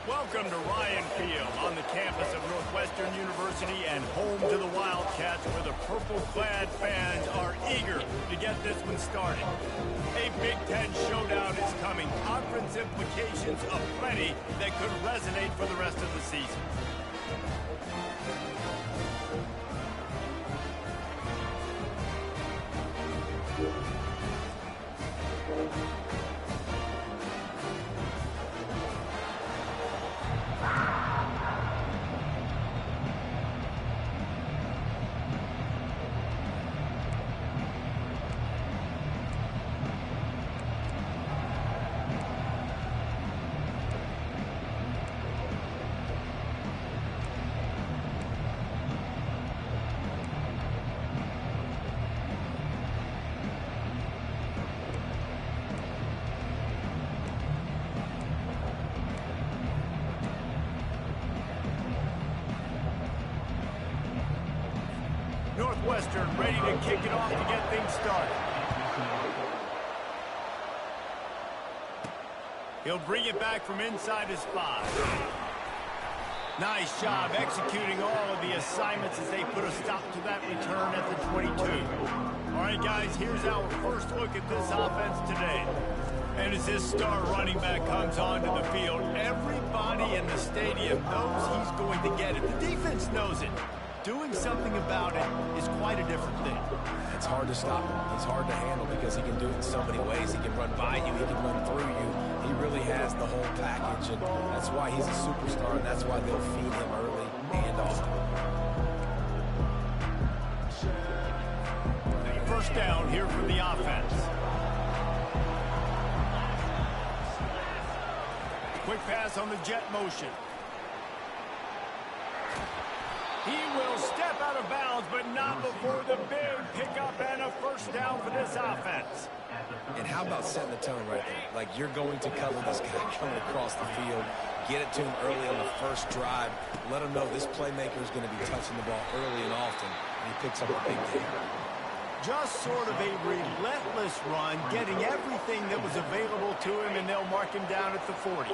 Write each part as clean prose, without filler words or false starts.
Welcome to Ryan Field on the campus of Northwestern University and home to the Wildcats, where the purple-clad fans are eager to get this one started. A Big Ten showdown is coming. Conference implications aplenty that could resonate for the rest of the season. Northwestern ready to kick it off to get things started. He'll bring it back from inside his 5. Nice job executing all of the assignments as they put a stop to that return at the 22. All right, guys, here's our first look at this offense today. And as this star running back comes onto the field, everybody in the stadium knows he's going to get it. The defense knows it. Doing something about it is quite a different thing. It's hard to stop him. He's hard to handle because he can do it in so many ways. He can run by you. He can run through you. He really has the whole package, and that's why he's a superstar, and that's why they'll feed him early and often. First down here for the offense. Quick pass on the jet motion. He will step out of bounds, but not before the big pickup and a first down for this offense. And how about setting the tone right there? Like, you're going to cover this guy coming across the field. Get it to him early on the first drive. Let him know this playmaker is going to be touching the ball early and often, and he picks up a big gain. Just sort of a relentless run, getting everything that was available to him, and they'll mark him down at the 40.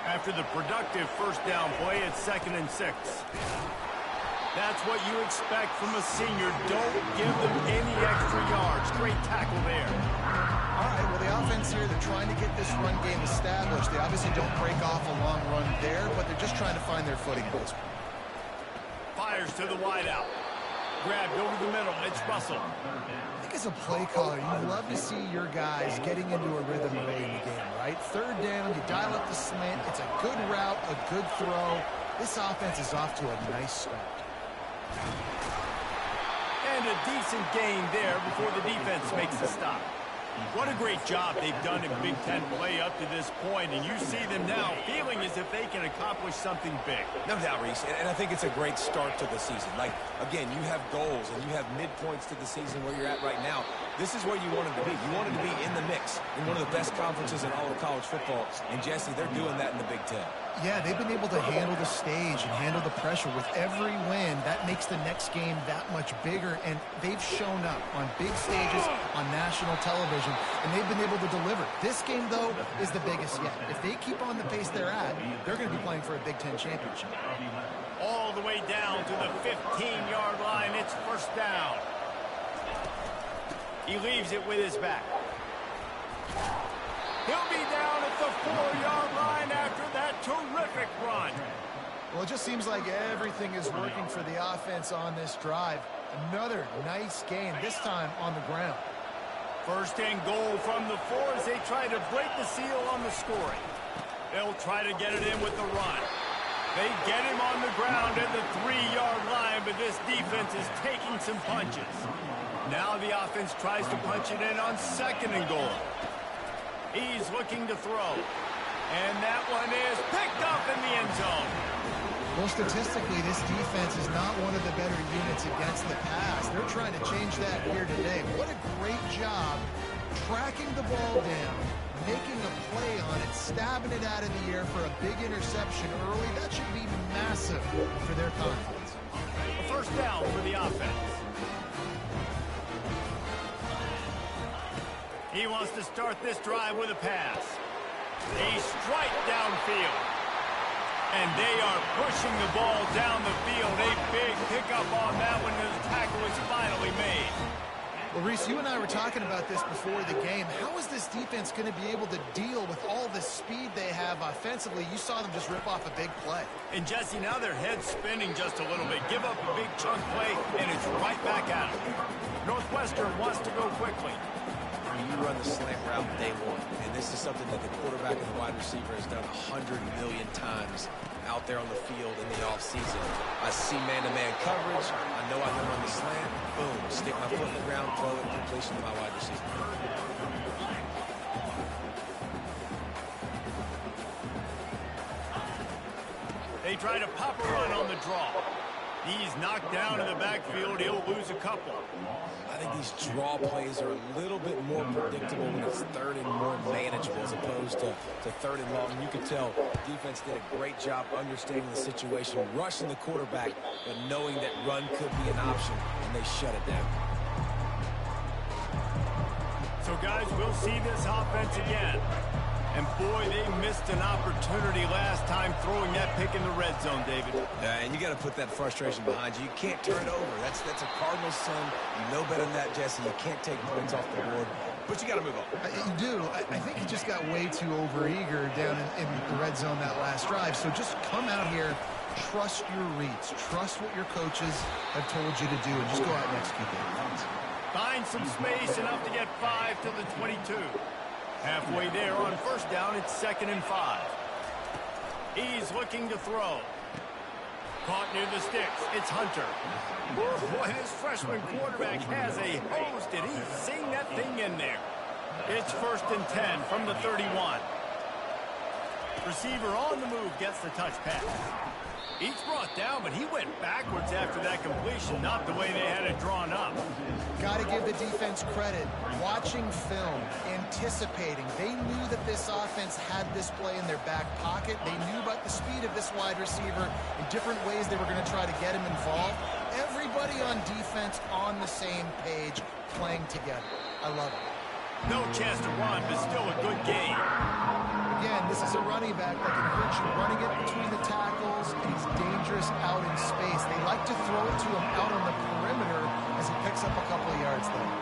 After the productive first down play, it's 2nd and 6. That's what you expect from a senior. Don't give them any extra yards. Great tackle there. All right, well, the offense here, they're trying to get this run game established. They obviously don't break off a long run there, but they're just trying to find their footing. Fires to the wideout. Grabbed over the middle. It's Russell. I think as a play caller, you love to see your guys getting into a rhythm early in the game, right? 3rd down, you dial up the slant. It's a good route, a good throw. This offense is off to a nice start. And a decent gain there before the defense makes the stop. What a great job they've done in Big Ten play up to this point, and you see them now feeling as if they can accomplish something big. No doubt, Reese, and I think it's a great start to the season. Like, again, you have goals and you have midpoints to the season where you're at right now. This is where you wanted to be. You wanted to be in the mix in one of the best conferences in all of college football, and Jesse, they're doing that in the Big Ten. Yeah, they've been able to handle the stage and handle the pressure. With every win, that makes the next game that much bigger, and they've shown up on big stages on national television, and they've been able to deliver. This game, though, is the biggest yet. If they keep on the pace they're at, they're going to be playing for a Big Ten championship. All the way down to the 15-yard line. It's first down. He leaves it with his back. He'll be down at the 4-yard line after that terrific run. Well, it just seems like everything is working for the offense on this drive. Another nice gain, this time on the ground. First and goal from the 4 as they try to break the seal on the scoring. They'll try to get it in with the run. They get him on the ground at the 3-yard line, but this defense is taking some punches. Now the offense tries to punch it in on 2nd and goal. He's looking to throw. And that one is picked up in the end zone. Well, statistically, this defense is not one of the better units against the pass. They're trying to change that here today. What a great job tracking the ball down, making a play on it, stabbing it out of the air for a big interception early. That should be massive for their confidence. A first down for the offense. He wants to start this drive with a pass. A strike downfield. And they are pushing the ball down the field. A big pickup on that one as the tackle is finally made. Well, Reese, you and I were talking about this before the game. How is this defense going to be able to deal with all the speed they have offensively? You saw them just rip off a big play. And, Jesse, now their head's spinning just a little bit. Give up a big chunk play, and it's right back at them. Northwestern wants to go quickly. You run the slant route day one, and this is something that the quarterback and the wide receiver has done 100 million times out there on the field in the offseason. I see man-to-man coverage. I know I can run the slant. Boom, stick my foot in the ground, throw it, completion to my wide receiver. They try to pop a run on the draw. He's knocked down in the backfield. He'll lose a couple. I think these draw plays are a little bit more predictable when it's 3rd and more manageable as opposed to 3rd and long. You can tell defense did a great job understanding the situation, rushing the quarterback, but knowing that run could be an option, and they shut it down. So, guys, we'll see this offense again. And, boy, they missed an opportunity last time throwing that pick in the red zone, David. And you got to put that frustration behind you. You can't turn it over. That's a Cardinals son. You know better than that, Jesse. You can't take points off the board. But you got to move on. You do. I think he just got way too overeager down in the red zone that last drive. So just come out here, trust your reads, trust what your coaches have told you to do, and just go out and execute that. Find some space, enough to get 5 to the 22. Halfway there on first down, it's 2nd and 5. He's looking to throw. Caught near the sticks. It's Hunter. Woo, boy, this freshman quarterback has a hose. Did he sing that thing in there? It's 1st and 10 from the 31. Receiver on the move gets the touch pass. He's brought down, but he went backwards after that completion, not the way they had it drawn up. Got to give the defense credit. Watching film, anticipating. They knew that this offense had this play in their back pocket. They knew about the speed of this wide receiver in different ways they were going to try to get him involved. Everybody on defense on the same page, playing together. I love it. No chance to run, but still a good game. Again, this is a running back that can hurt you running it between the tackles, and he's dangerous out in space. They like to throw it to him out on the perimeter as he picks up a couple of yards there.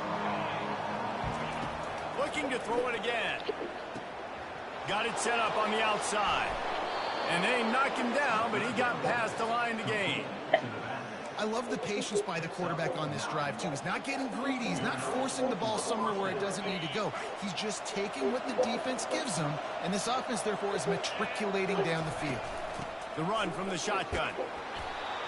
Looking to throw it again. Got it set up on the outside. And they knock him down, but he got past the line to gain. I love the patience by the quarterback on this drive, too. He's not getting greedy. He's not forcing the ball somewhere where it doesn't need to go. He's just taking what the defense gives him, and this offense, therefore, is matriculating down the field. The run from the shotgun.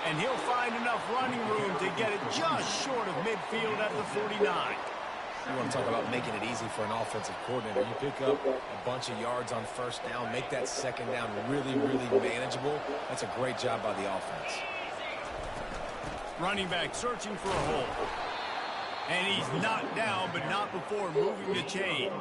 And he'll find enough running room to get it just short of midfield at the 49. You want to talk about making it easy for an offensive coordinator. You pick up a bunch of yards on first down, make that second down really, really manageable. That's a great job by the offense. Running back searching for a hole. And he's knocked down, but not before moving the chains.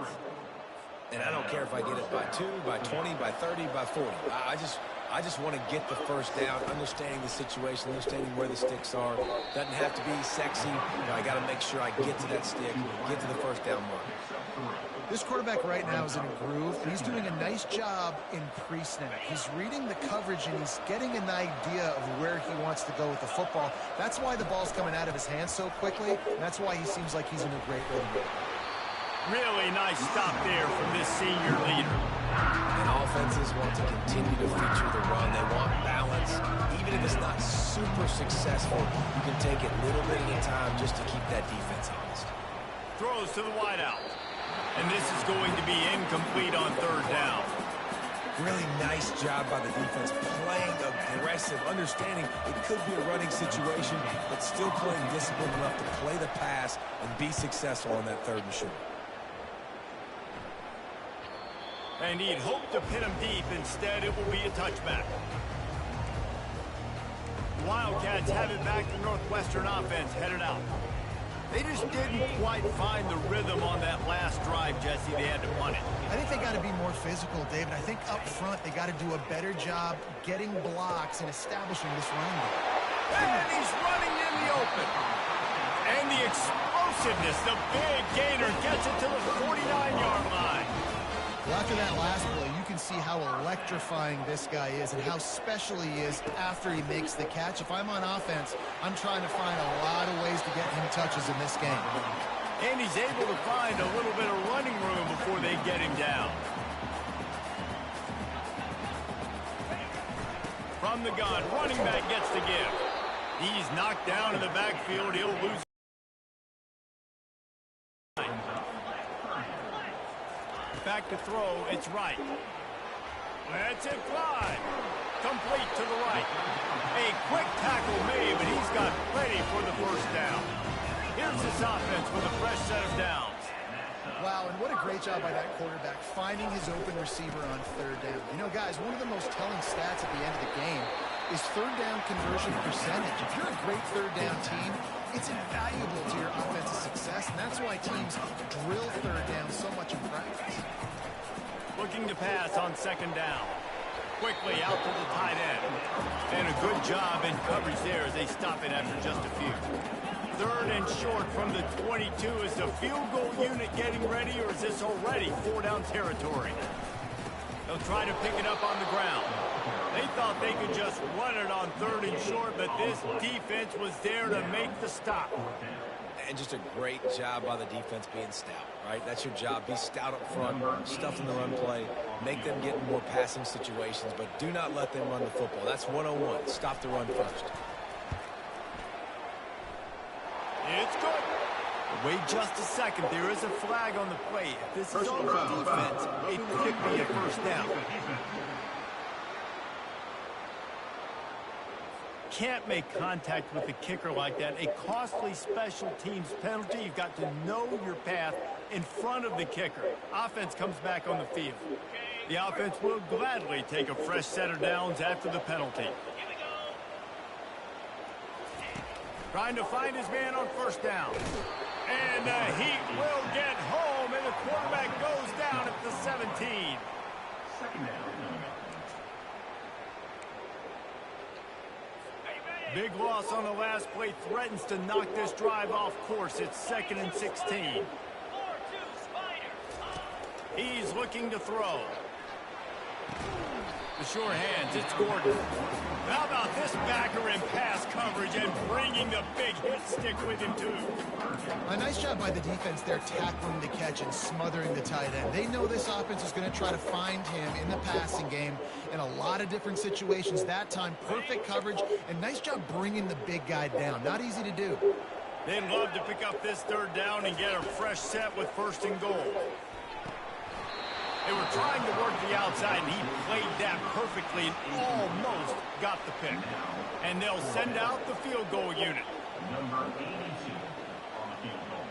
And I don't care if I get it by 2, by 20, by 30, by 40. I just want to get the first down, understanding the situation, understanding where the sticks are. Doesn't have to be sexy, but I got to make sure I get to that stick, get to the first down mark. This quarterback right now is in a groove, and he's doing a nice job in pre-snap. He's reading the coverage, and he's getting an idea of where he wants to go with the football. That's why the ball's coming out of his hands so quickly, and that's why he seems like he's in a great rhythm. Really nice stop there from this senior leader. And offenses want to continue to feature the run. They want balance. Even if it's not super successful, you can take it little bit at a time just to keep that defense honest. Throws to the wideout. And this is going to be incomplete on third down. Really nice job by the defense, playing aggressive, understanding it could be a running situation, but still playing disciplined enough to play the pass and be successful on that 3rd and short. And he'd hoped to pin him deep. Instead, it will be a touchback. Wildcats have it back to Northwestern offense headed out. They just didn't quite find the rhythm on that last drive, Jesse. They had to punt it. I think they got to be more physical, David. I think up front they got to do a better job getting blocks and establishing this running game. And he's running in the open. And the explosiveness, the big gainer gets it to the 49-yard line. Well, after that last play, you can see how electrifying this guy is and how special he is after he makes the catch. If I'm on offense, I'm trying to find a lot of ways to get him touches in this game. And he's able to find a little bit of running room before they get him down. From the gun, running back gets the give. He's knocked down in the backfield. He'll lose. Back to throw, it's right. Let's it fly. Complete to the right. A quick tackle made, but he's got plenty for the 1st down. Here's this offense with a fresh set of downs. Wow, and what a great job by that quarterback finding his open receiver on 3rd down. You know, guys, one of the most telling stats at the end of the game is 3rd down conversion percentage. If you're a great 3rd down team, it's invaluable to your offensive success, and that's why teams drill 3rd down so much in practice. Looking to pass on 2nd down. Quickly out to the tight end. And a good job in coverage there as they stop it after just a few. 3rd and short from the 22. Is the field goal unit getting ready, or is this already 4-down territory? They'll try to pick it up on the ground. They thought they could just run it on 3rd and short, but this defense was there to make the stop. And just a great job by the defense being stout, right? That's your job. Be stout up front, stuff in the run play, make them get in more passing situations, but do not let them run the football. That's 101. Stop the run first. It's good. Wait just a second. There is a flag on the play. If this is on the defense, it could be a 1st down. Can't make contact with the kicker like that. A costly special teams penalty. You've got to know your path in front of the kicker. Offense comes back on the field. The offense will gladly take a fresh set of downs after the penalty. Trying to find his man on 1st down. And the Heat will get home, and the quarterback goes down at the 17. 2nd down. Big loss on the last play, threatens to knock this drive off course. It's 2nd and 16. He's looking to throw. The sure hands, it's Gordon. How about this backer in pass coverage and bringing the big hit stick with him, too? A nice job by the defense there tackling the catch and smothering the tight end. They know this offense is going to try to find him in the passing game in a lot of different situations. That time, perfect coverage, and nice job bringing the big guy down. Not easy to do. They'd love to pick up this 3rd down and get a fresh set with 1st and goal. They were trying to work the outside, and he played that perfectly and almost got the pick. And they'll send out the field goal unit. Number 82 on the field goal.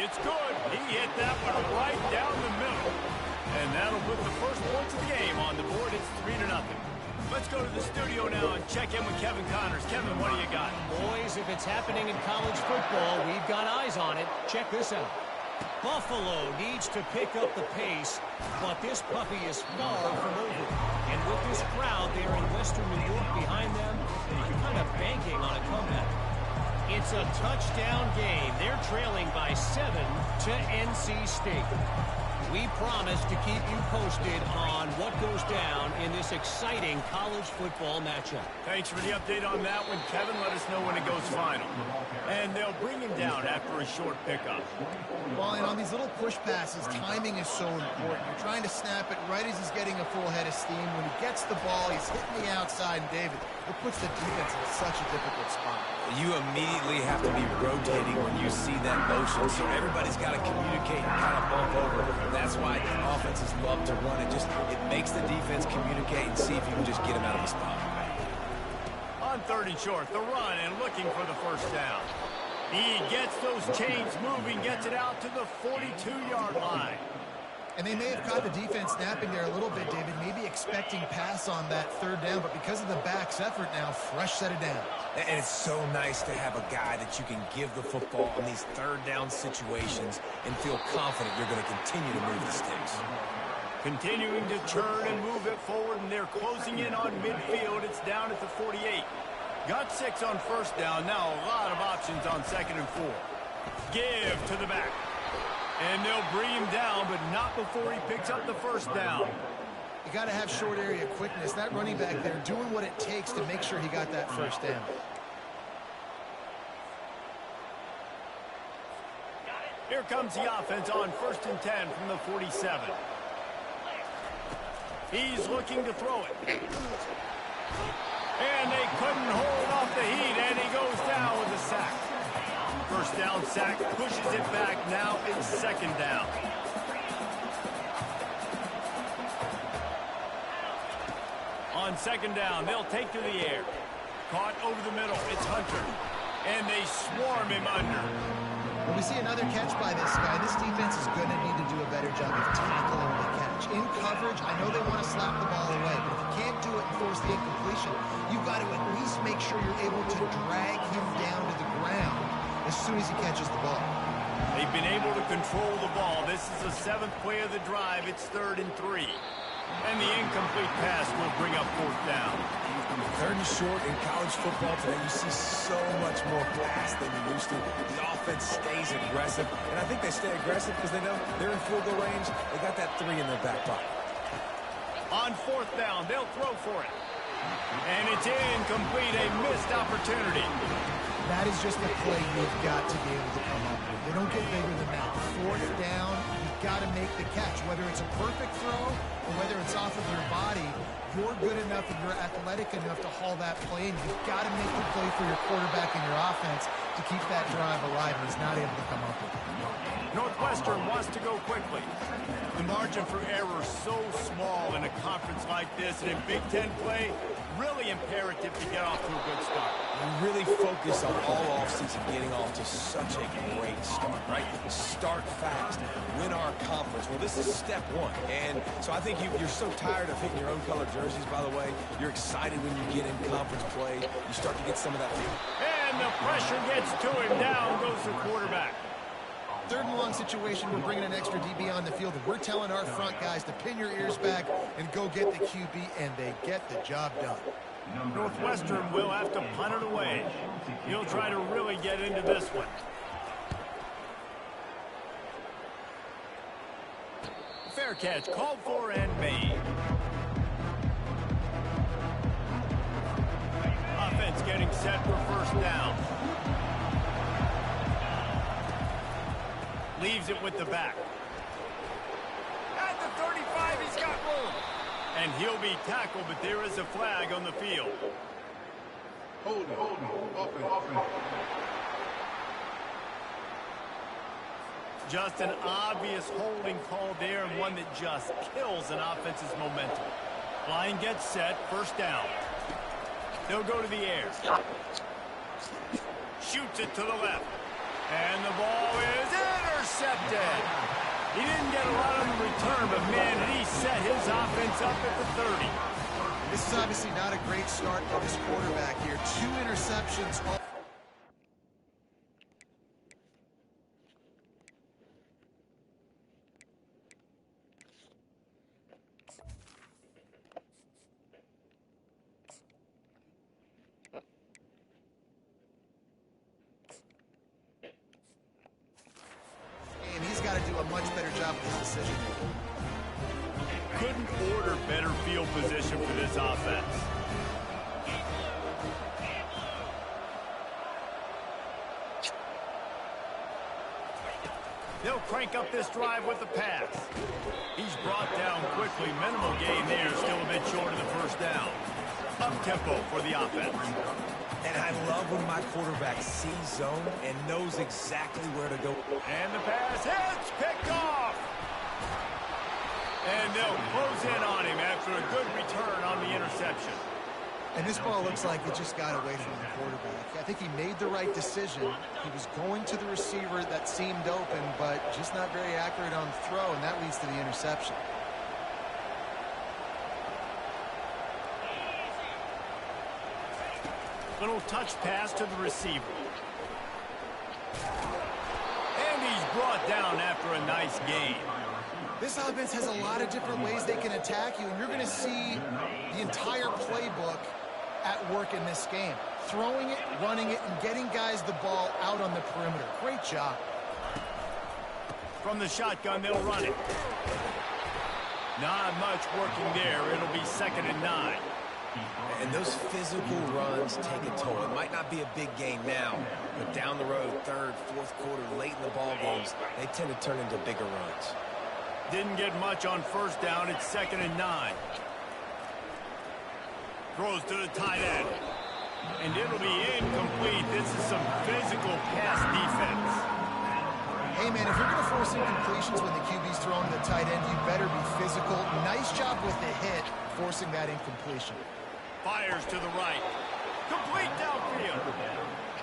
It's good. He hit that one right down the middle. And that'll put the first points of the game on the board. It's 3-0. Let's go to the studio now and check in with Kevin Connors. Kevin, what do you got? Boys, if it's happening in college football, we've got eyes on it. Check this out. Buffalo needs to pick up the pace, but this puppy is far from over. And with this crowd there in Western New York behind them, I'm kind of banking on a comeback. It's a touchdown game. They're trailing by 7 to NC State. We promise to keep you posted on what goes down in this exciting college football matchup. Thanks for the update on that one, Kevin. Let us know when it goes final. And they'll bring him down after a short pickup. Well, and on these little push passes, timing is so important. You're trying to snap it right as he's getting a full head of steam. When he gets the ball, he's hitting the outside. And David, it puts the defense in such a difficult spot. You immediately have to be rotating when you see that motion, so everybody's got to communicate and kind of bump over. That's why offenses love to run it. It makes the defense communicate and see if you can just get him out of the spot. On 3rd and short, the run and looking for the first down. He gets those chains moving, gets it out to the 42-yard line. And they may have caught the defense snapping there a little bit, David, maybe expecting pass on that 3rd down, but because of the back's effort now, fresh set of down. And it's so nice to have a guy that you can give the football in these 3rd down situations and feel confident you're going to continue to move the sticks. Continuing to turn and move it forward, and they're closing in on midfield. It's down at the 48. Got 6 on 1st down. Now a lot of options on 2nd and 4. Give to the back. And they'll bring him down, but not before he picks up the 1st down. You got to have short area quickness. That running back there doing what it takes to make sure he got that 1st down. Here comes the offense on 1st and 10 from the 47. He's looking to throw it. And they couldn't hold off the heat, and he goes down with a sack. 1st down sack, pushes it back. Now it's 2nd down. On 2nd down, they'll take to the air. Caught over the middle. It's Hunter. And they swarm him under. When we see another catch by this guy, this defense is going to need to do a better job of tackling the catch. In coverage, I know they want to slap the ball away, but if you can't do it and force the incompletion, you've got to at least make sure you're able to drag him down to the ground as soon as he catches the ball. They've been able to control the ball. This is the 7th play of the drive. It's 3rd and 3. And the incomplete pass will bring up 4th down. 3rd and short in college football today, you see so much more pass than you used to. The offense stays aggressive, and I think they stay aggressive because they know they're in field goal range. They got that 3 in their back pocket. On 4th down, they'll throw for it. And it's incomplete, a missed opportunity. That is just a play you've got to be able to come up with. They don't get bigger than that. 4th down, you've got to make the catch. Whether it's a perfect throw or whether it's off of your body, you're good enough and you're athletic enough to haul that play in. You've got to make the play for your quarterback and your offense to keep that drive alive, and he's not able to come up with it. Northwestern wants to go quickly. The margin for error so small in a conference like this, and in Big Ten play, really imperative to get off to a good start. We really focus on all offseason getting off to such a great start, right? Start fast, win our conference. Well, this is step 1, and so I think you're so tired of hitting your own color jerseys, by the way. You're excited when you get in conference play. You start to get some of that feel. And the pressure gets to him. Down goes the quarterback. 3rd and long situation, we're bringing an extra DB on the field, and we're telling our front guys to pin your ears back and go get the QB, and they get the job done. Northwestern will have to punt it away. He'll try to really get into this one. Fair catch called for and made. Offense getting set for 1st down. Leaves it with the back. At the 35, he's got room. And he'll be tackled, but there is a flag on the field. Hold it. Just an obvious holding call there, and one that just kills an offense's momentum. Line gets set, 1st down. They'll go to the air. Shoots it to the left. And the ball is intercepted. He didn't get a lot on the return, but man, did he set his offense up at the 30. This is obviously not a great start for this quarterback here. 2 interceptions. And he's got to do a much better job with his decision making. Couldn't order better field position for this offense. They'll crank up this drive with the pass. He's brought down quickly. Minimal gain there, still a bit short of the 1st down. up-tempo for the offense. And I love when my quarterback sees zone and knows exactly where to go. And the pass hits, picked off. And they'll close in on him after a good return on the interception. And this ball looks like it just got away from the quarterback. I think he made the right decision. He was going to the receiver that seemed open, but just not very accurate on the throw, and that leads to the interception. Little touch pass to the receiver. And he's brought down after a nice gain. This offense has a lot of different ways they can attack you, and you're going to see the entire playbook at work in this game. Throwing it, running it, and getting guys the ball out on the perimeter. Great job. From the shotgun, they'll run it. Not much working there. It'll be 2nd and 9. And those physical runs take a toll. It might not be a big game now, but down the road, 3rd, 4th quarter, late in the ball games, they tend to turn into bigger runs. Didn't get much on 1st down. It's 2nd and 9. Throws to the tight end. And it'll be incomplete. This is some physical pass defense. Hey, man, if you're going to force incompletions when the QB's throwing to the tight end, you better be physical. Nice job with the hit, forcing that incompletion. Fires to the right. Complete downfield.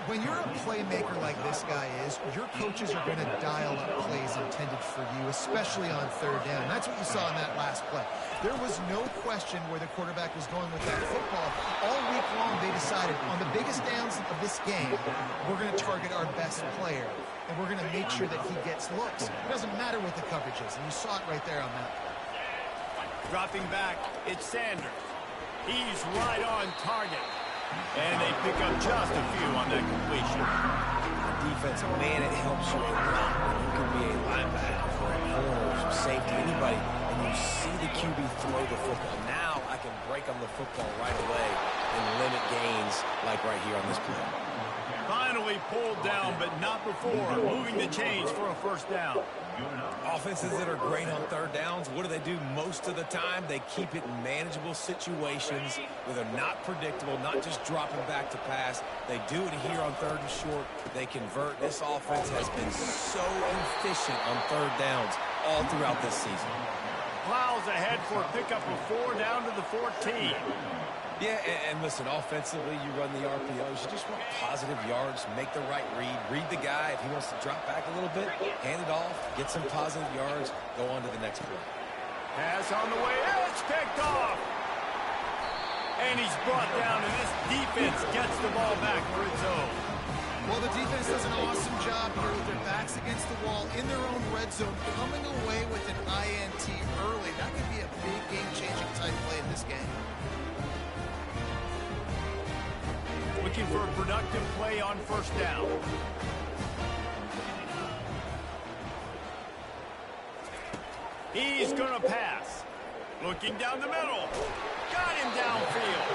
When you're a playmaker like this guy is, your coaches are going to dial up plays intended for you, especially on 3rd down. That's what you saw in that last play. There was no question where the quarterback was going with that football. All week long, they decided on the biggest downs of this game, we're going to target our best player, and we're going to make sure that he gets looks. It doesn't matter what the coverage is, and you saw it right there on that play. Dropping back, it's Sanders. He's right on target. And they pick up just a few on that completion. Defense, man, it helps you a lot. You can be a linebacker or a corner or safety, anybody, and you see the QB throw the football. Now I can break on the football right away and limit gains like right here on this play. Finally pulled down, but not before. Moving the chains for a 1st down. Offenses that are great on 3rd downs, what do? Most of the time, they keep it in manageable situations where they're not predictable, not just dropping back to pass. They do it here on 3rd and short. They convert. This offense has been so efficient on 3rd downs all throughout this season. Plows ahead for a pickup of 4 down to the 14. Yeah, and listen, offensively, you run the RPOs. You just want positive yards, make the right read the guy. If he wants to drop back a little bit, hand it off, get some positive yards, go on to the next play. Pass on the way, it's picked off. And he's brought down, and this defense gets the ball back for its own. Well, the defense does an awesome job here with their backs against the wall in their own red zone, coming away with an INT early. That could be a big game-changing type play in this game. Looking for a productive play on 1st down. He's going to pass. Looking down the middle. Got him downfield.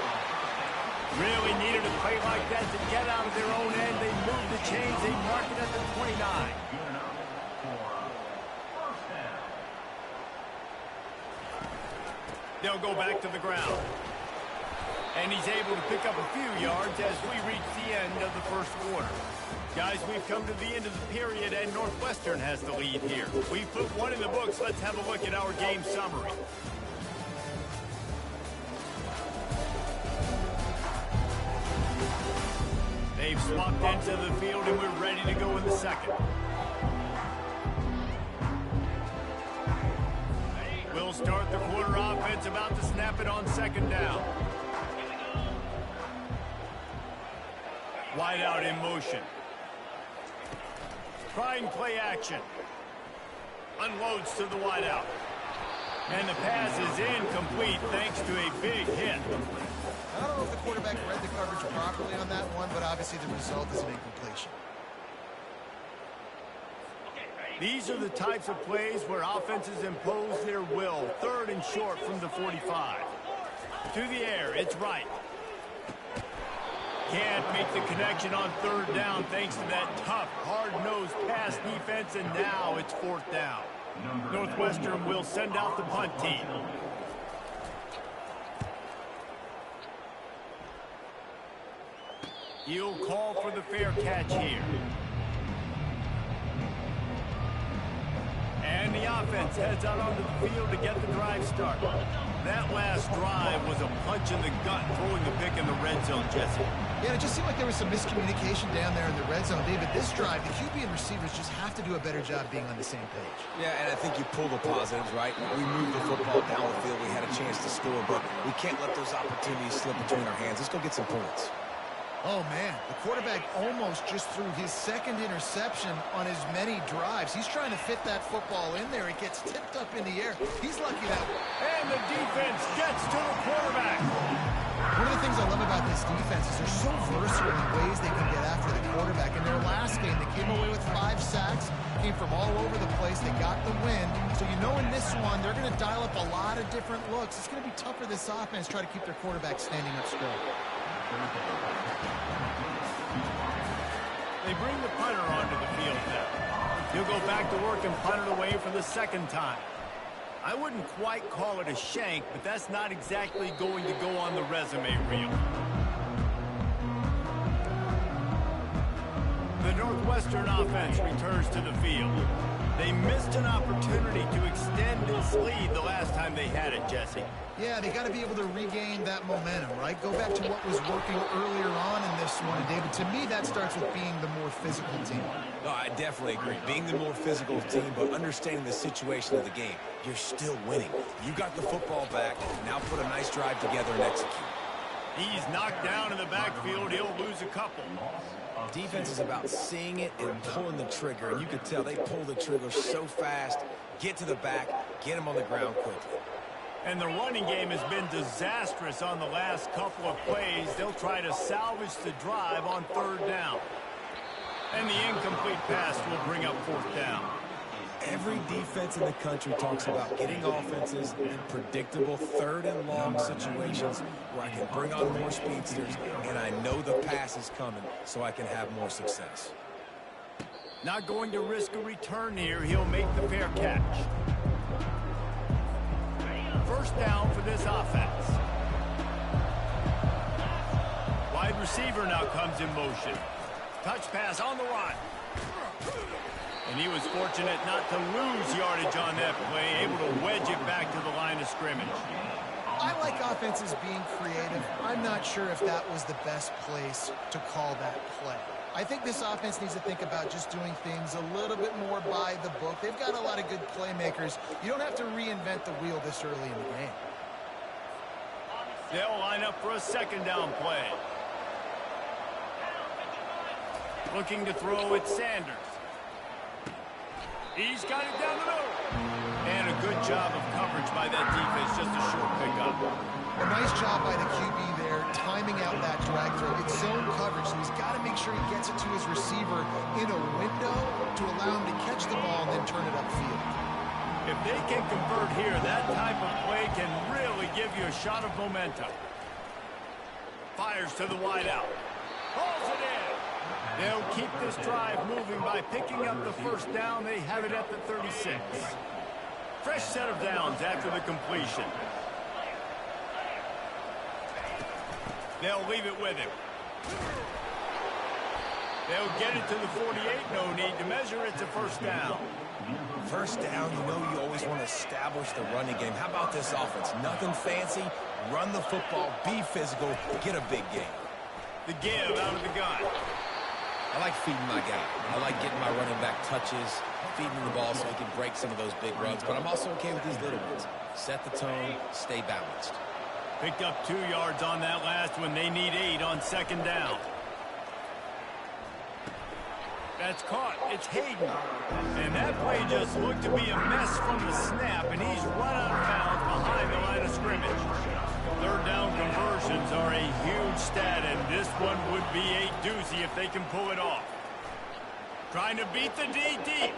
Really needed a play like that to get out of their own end. They moved the chains. They mark it at the 29. They'll go back to the ground. And he's able to pick up a few yards as we reach the end of the 1st quarter. Guys, we've come to the end of the period, and Northwestern has the lead here. We've put one in the books. Let's have a look at our game summary. They've swapped into the field, and we're ready to go in the 2nd. We'll start the quarter offense, about to snap it on 2nd down. Wide out in motion. Trying play action. Unloads to the wide out. And the pass is incomplete thanks to a big hit. I don't know if the quarterback read the coverage properly on that one, but obviously the result is an incompletion. These are the types of plays where offenses impose their will. 3rd and short from the 45. To the air, it's right. Can't make the connection on 3rd down thanks to that tough, hard-nosed pass defense, and now it's 4th down. Northwestern will send out the punt team. He'll call for the fair catch here. And the offense heads out onto the field to get the drive started. That last drive was a punch in the gut, throwing the pick in the red zone, Jesse. Yeah, it just seemed like there was some miscommunication down there in the red zone. David, this drive, the QB and receivers just have to do a better job being on the same page. Yeah, and I think you pull the positives, right? We moved the football down the field. We had a chance to score, but we can't let those opportunities slip between our hands. Let's go get some points. Oh, man, the quarterback almost just threw his second interception on as many drives. He's trying to fit that football in there. It gets tipped up in the air. He's lucky that way. And the defense gets to the quarterback. One of the things I love about this defense is they're so versatile in ways they can get after the quarterback. In their last game, they came away with 5 sacks, came from all over the place. They got the win. So you know in this one, they're going to dial up a lot of different looks. It's going to be tough for this offense to try to keep their quarterback standing up straight. They bring the punter onto the field now. He'll go back to work and punt it away for the second time. I wouldn't quite call it a shank, but that's not exactly going to go on the resume reel. The Northwestern offense returns to the field. They missed an opportunity to extend this lead the last time they had it, Jesse. Yeah, they got to be able to regain that momentum, right? Go back to what was working earlier on in this one. And David, to me, that starts with being the more physical team. No, I definitely agree. Being the more physical team, but understanding the situation of the game. You're still winning. You got the football back. Now put a nice drive together and execute. He's knocked down in the backfield. He'll lose a couple. Defense is about seeing it and pulling the trigger. And you can tell they pull the trigger so fast. Get to the back. Get him on the ground quickly. And the running game has been disastrous on the last couple of plays. They'll try to salvage the drive on 3rd down. And the incomplete pass will bring up 4th down. Every defense in the country talks about getting offenses in predictable 3rd and long situations where I can bring on more speedsters and I know the pass is coming so I can have more success. Not going to risk a return here. He'll make the fair catch. 1st down for this offense. Wide receiver now comes in motion. Touch pass on the run. And he was fortunate not to lose yardage on that play, able to wedge it back to the line of scrimmage. I like offenses being creative. I'm not sure if that was the best place to call that play. I think this offense needs to think about just doing things a little bit more by the book. They've got a lot of good playmakers. You don't have to reinvent the wheel this early in the game. They'll line up for a 2nd down play. Looking to throw at Sanders. He's got it down the middle. And a good job of coverage by that defense, just a short pickup. A nice job by the QB there, timing out that drag throw. It's zone coverage, so he's got to make sure he gets it to his receiver in a window to allow him to catch the ball and then turn it upfield. If they can convert here, that type of play can really give you a shot of momentum. Fires to the wide out. Hauls it in. They'll keep this drive moving by picking up the 1st down. They have it at the 36. Fresh set of downs after the completion. They'll leave it with him. They'll get it to the 48. No need to measure. It's a 1st down. 1st down, you know you always want to establish the running game. How about this offense? Nothing fancy. Run the football. Be physical. Get a big game. The give out of the gun. I like feeding my guy. I like getting my running back touches, feeding him the ball so he can break some of those big runs. But I'm also okay with these little ones. Set the tone, stay balanced. Picked up 2 yards on that last one. They need 8 on 2nd down. That's caught. It's Hayden. And that play just looked to be a mess from the snap, and he's run out of bounds behind the line of scrimmage. 3rd down conversions are a huge stat, and this one would be a doozy if they can pull it off. Trying to beat the D deep.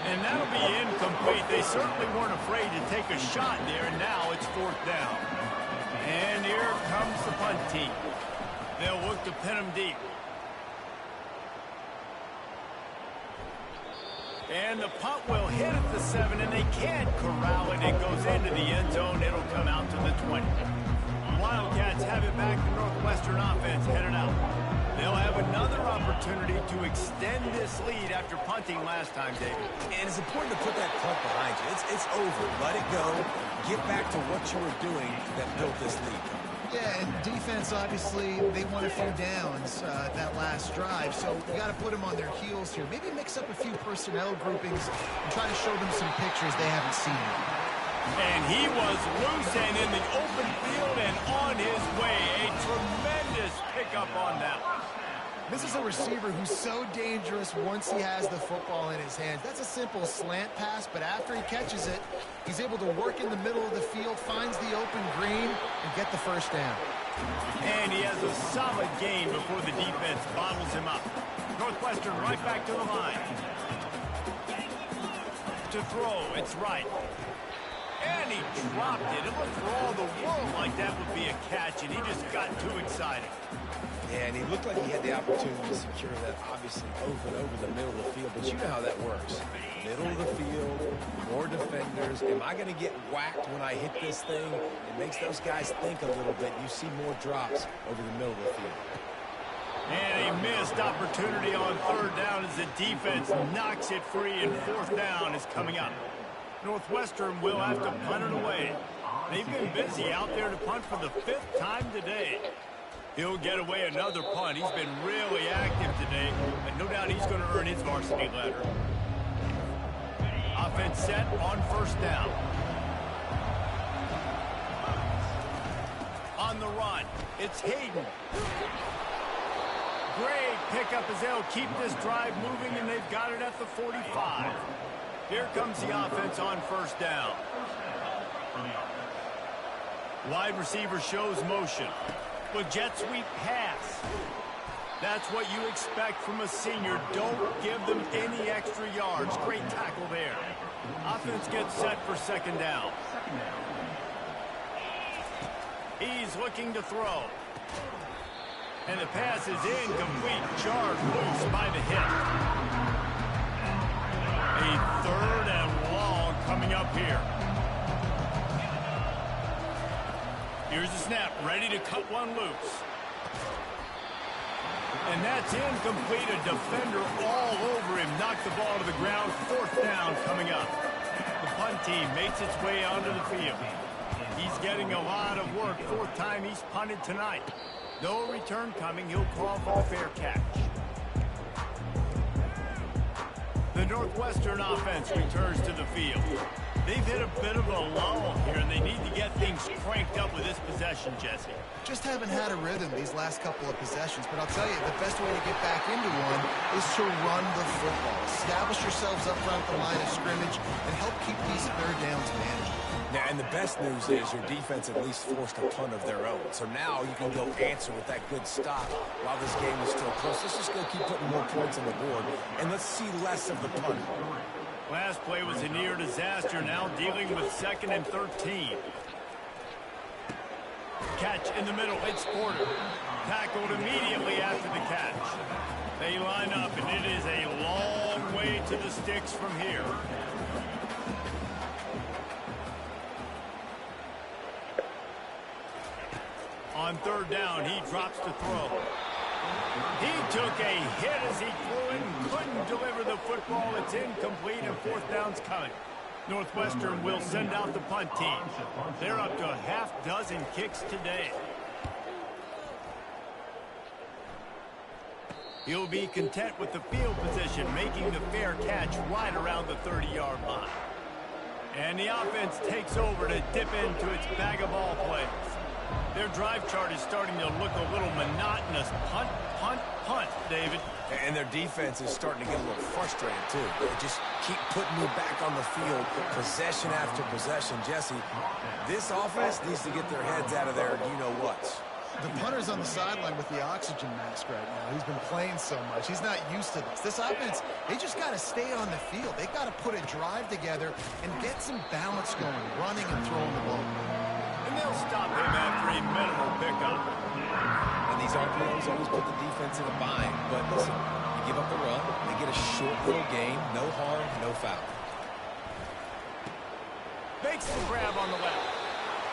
And that'll be incomplete. They certainly weren't afraid to take a shot there, and now it's 4th down. And here comes the punt team. They'll look to pin him deep. And the punt will hit at the 7, and they can't corral it. It goes into the end zone. It'll come out to the 20. Wildcats have it back. The Northwestern offense headed out. They'll have another opportunity to extend this lead after punting last time, David. And it's important to put that punt behind you. It's over. Let it go. Get back to what you were doing that built this lead. Yeah, and defense, obviously, they won a few downs that last drive, so you got to put them on their heels here. Maybe mix up a few personnel groupings and try to show them some pictures they haven't seen. And he was loose and in the open field and on his way. A tremendous pickup on that one. This is a receiver who's so dangerous once he has the football in his hands. That's a simple slant pass, but after he catches it, he's able to work in the middle of the field, finds the open green, and get the first down. And he has a solid gain before the defense bottles him up. Northwestern right back to the line. To throw, it's right. And he dropped it. It looked for all the world like that would be a catch, and he just got too excited. Yeah, and he looked like he had the opportunity to secure that, obviously, over the middle of the field. But you know how that works. Middle of the field, more defenders. Am I going to get whacked when I hit this thing? It makes those guys think a little bit. You see more drops over the middle of the field. And a missed opportunity on third down as the defense knocks it free, and fourth down is coming up. Northwestern will have to punt it away. They've been busy out there to punt for the 5th time today. He'll get away another punt. He's been really active today, and no doubt he's going to earn his varsity letter. Offense set on first down. On the run, it's Hayden. Great pickup as they'll keep this drive moving, and they've got it at the 45. Here comes the offense on first down. Wide receiver shows motion. With jet sweep pass. That's what you expect from a senior. Don't give them any extra yards. Great tackle there. Offense gets set for second down. He's looking to throw. And the pass is incomplete. Jarred loose by the hit. A 3rd and long coming up here. Here's the snap, ready to cut one loose. And that's incomplete. A defender all over him. Knocked the ball to the ground. 4th down coming up. The punt team makes its way onto the field. He's getting a lot of work. 4th time he's punted tonight. No return coming. He'll call for the fair catch. The Northwestern offense returns to the field. They've hit a bit of a lull here, and they need to get things cranked up with this possession, Jesse. Just haven't had a rhythm these last couple of possessions, but I'll tell you, the best way to get back into one is to run the football. Establish yourselves up front the line of scrimmage and help keep these third downs manageable. Now, and the best news is your defense at least forced a punt of their own. So now you can go answer with that good stop while this game is still close. Let's just go keep putting more points on the board, and let's see less of the punt. Last play was a near disaster. Now dealing with 2nd and 13. Catch in the middle. It's Porter. Tackled immediately after the catch. They line up, and it is a long way to the sticks from here. On third down, he drops to throw. He took a hit as he threw and couldn't deliver the football. It's incomplete, and 4th down's coming. Northwestern will send out the punt team. They're up to a half-dozen kicks today. He'll be content with the field position, making the fair catch right around the 30-yard line. And the offense takes over to dip into its bag of ball plays. Their drive chart is starting to look a little monotonous. Punt, punt, punt, David. And their defense is starting to get a little frustrated, too. They just keep putting me back on the field, possession after possession. Jesse, this offense needs to get their heads out of their you-know-whats. The punter's on the sideline with the oxygen mask right now. He's been playing so much. He's not used to this. This offense, they just got to stay on the field. They've got to put a drive together and get some balance going, running and throwing the ball. And they'll stop him after a minimal pickup. And these RPOs always put the defense in a bind. But listen, you give up the run, they get a short little gain, no harm, no foul. Makes the grab on the left.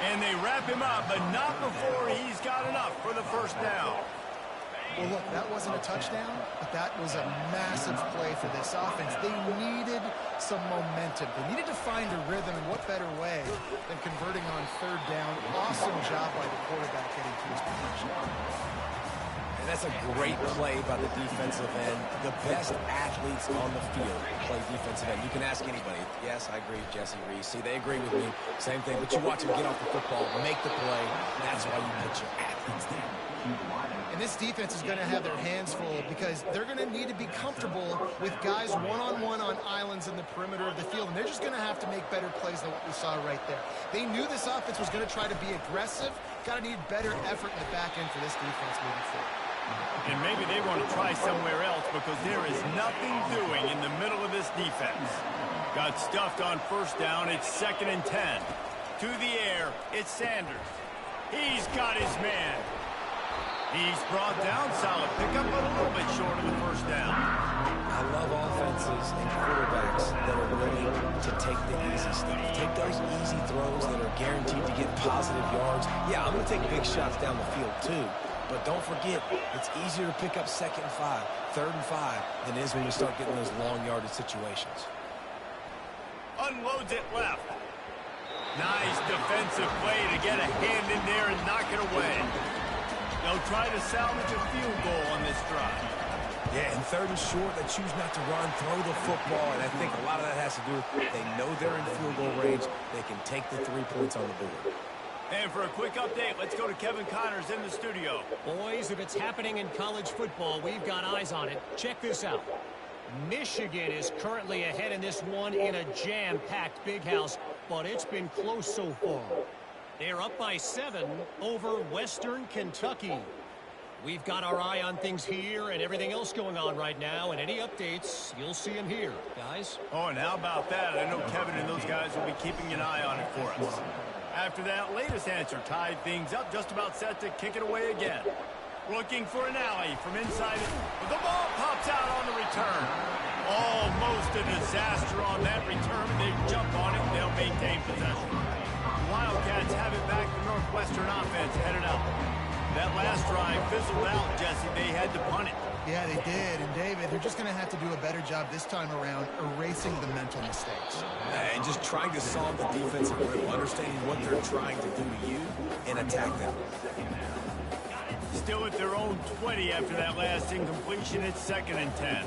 And they wrap him up, but not before he's got enough for the first down. Well, look, that wasn't a touchdown, but that was a massive play for this offense. They needed some momentum. They needed to find a rhythm, and what better way than converting on third down. Awesome job by the quarterback getting to his position. And that's a great play by the defensive end. The best athletes on the field play defensive end. You can ask anybody. Yes, I agree, Jesse Reese. See, they agree with me. Same thing. But you watch them get off the football, make the play. That's why you put your athletes there. And this defense is going to have their hands full because they're going to need to be comfortable with guys one-on-one on islands in the perimeter of the field. And they're just going to have to make better plays than what we saw right there. They knew this offense was going to try to be aggressive. Got to need better effort in the back end for this defense moving forward. And maybe they want to try somewhere else because there is nothing doing in the middle of this defense. Got stuffed on first down. It's 2nd and 10. To the air, it's Sanders. He's got his man. He's brought down, solid pickup, but a little bit short of the first down. I love offenses and quarterbacks that are willing to take the easy stuff. Take those easy throws that are guaranteed to get positive yards. Yeah, I'm going to take big shots down the field too. But don't forget, it's easier to pick up 2nd and 5, 3rd and 5 than it is when you start getting those long yardage situations. Unloads it left. Nice defensive play to get a hand in there and knock it away. They'll try to salvage a field goal on this drive. Yeah, and 3rd and short, they choose not to run, throw the football, and I think a lot of that has to do with they know they're in field goal range. They can take the 3 points on the board. And for a quick update, let's go to Kevin Connors in the studio. Boys, if it's happening in college football, we've got eyes on it. Check this out. Michigan is currently ahead in this one in a jam-packed big house, but it's been close so far. They're up by 7 over Western Kentucky. We've got our eye on things here and everything else going on right now, and any updates, you'll see them here, guys. Oh, and how about that? I know Kevin and those guys will be keeping an eye on it for us. After that latest answer tied things up, just about set to kick it away again. Looking for an alley from inside it. But the ball pops out on the return. Almost a disaster on that return. They jump on it and they'll maintain possession. Wildcats have it back. The Northwestern offense headed out. That last drive fizzled out, Jesse. They had to punt it. Yeah, they did. And, David, they're just going to have to do a better job this time around erasing the mental mistakes. And just trying to solve the defensive riddle, understanding what they're trying to do to you and attack them. Still at their own 20 after that last incompletion. It's 2nd and 10.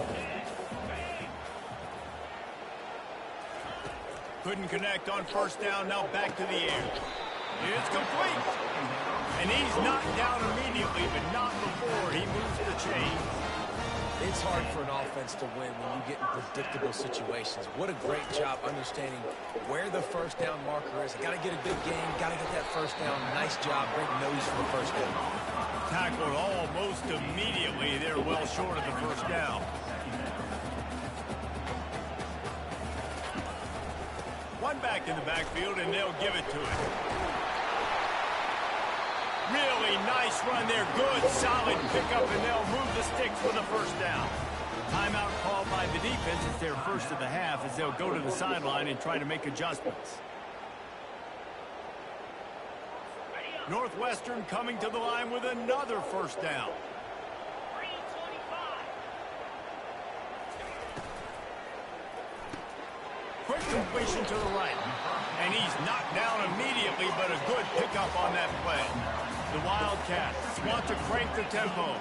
Couldn't connect on first down. Now back to the air. It's complete. And he's knocked down immediately, but not before he moves the chain. It's hard for an offense to win when you get in predictable situations. What a great job understanding where the first down marker is. Got to get a big game. Got to get that first down. Nice job. Great nose for the first down. Tackled almost immediately. They're well short of the first down. One back in the backfield, and they'll give it to him. Really nice run there. Good, solid pickup, and they'll move the sticks for the first down. Timeout called by the defense. It's their first of the half as they'll go to the sideline and try to make adjustments. Northwestern coming to the line with another first down. Quick completion to the right. And he's knocked down immediately, but a good pickup on that play. The Wildcats want to crank the tempo.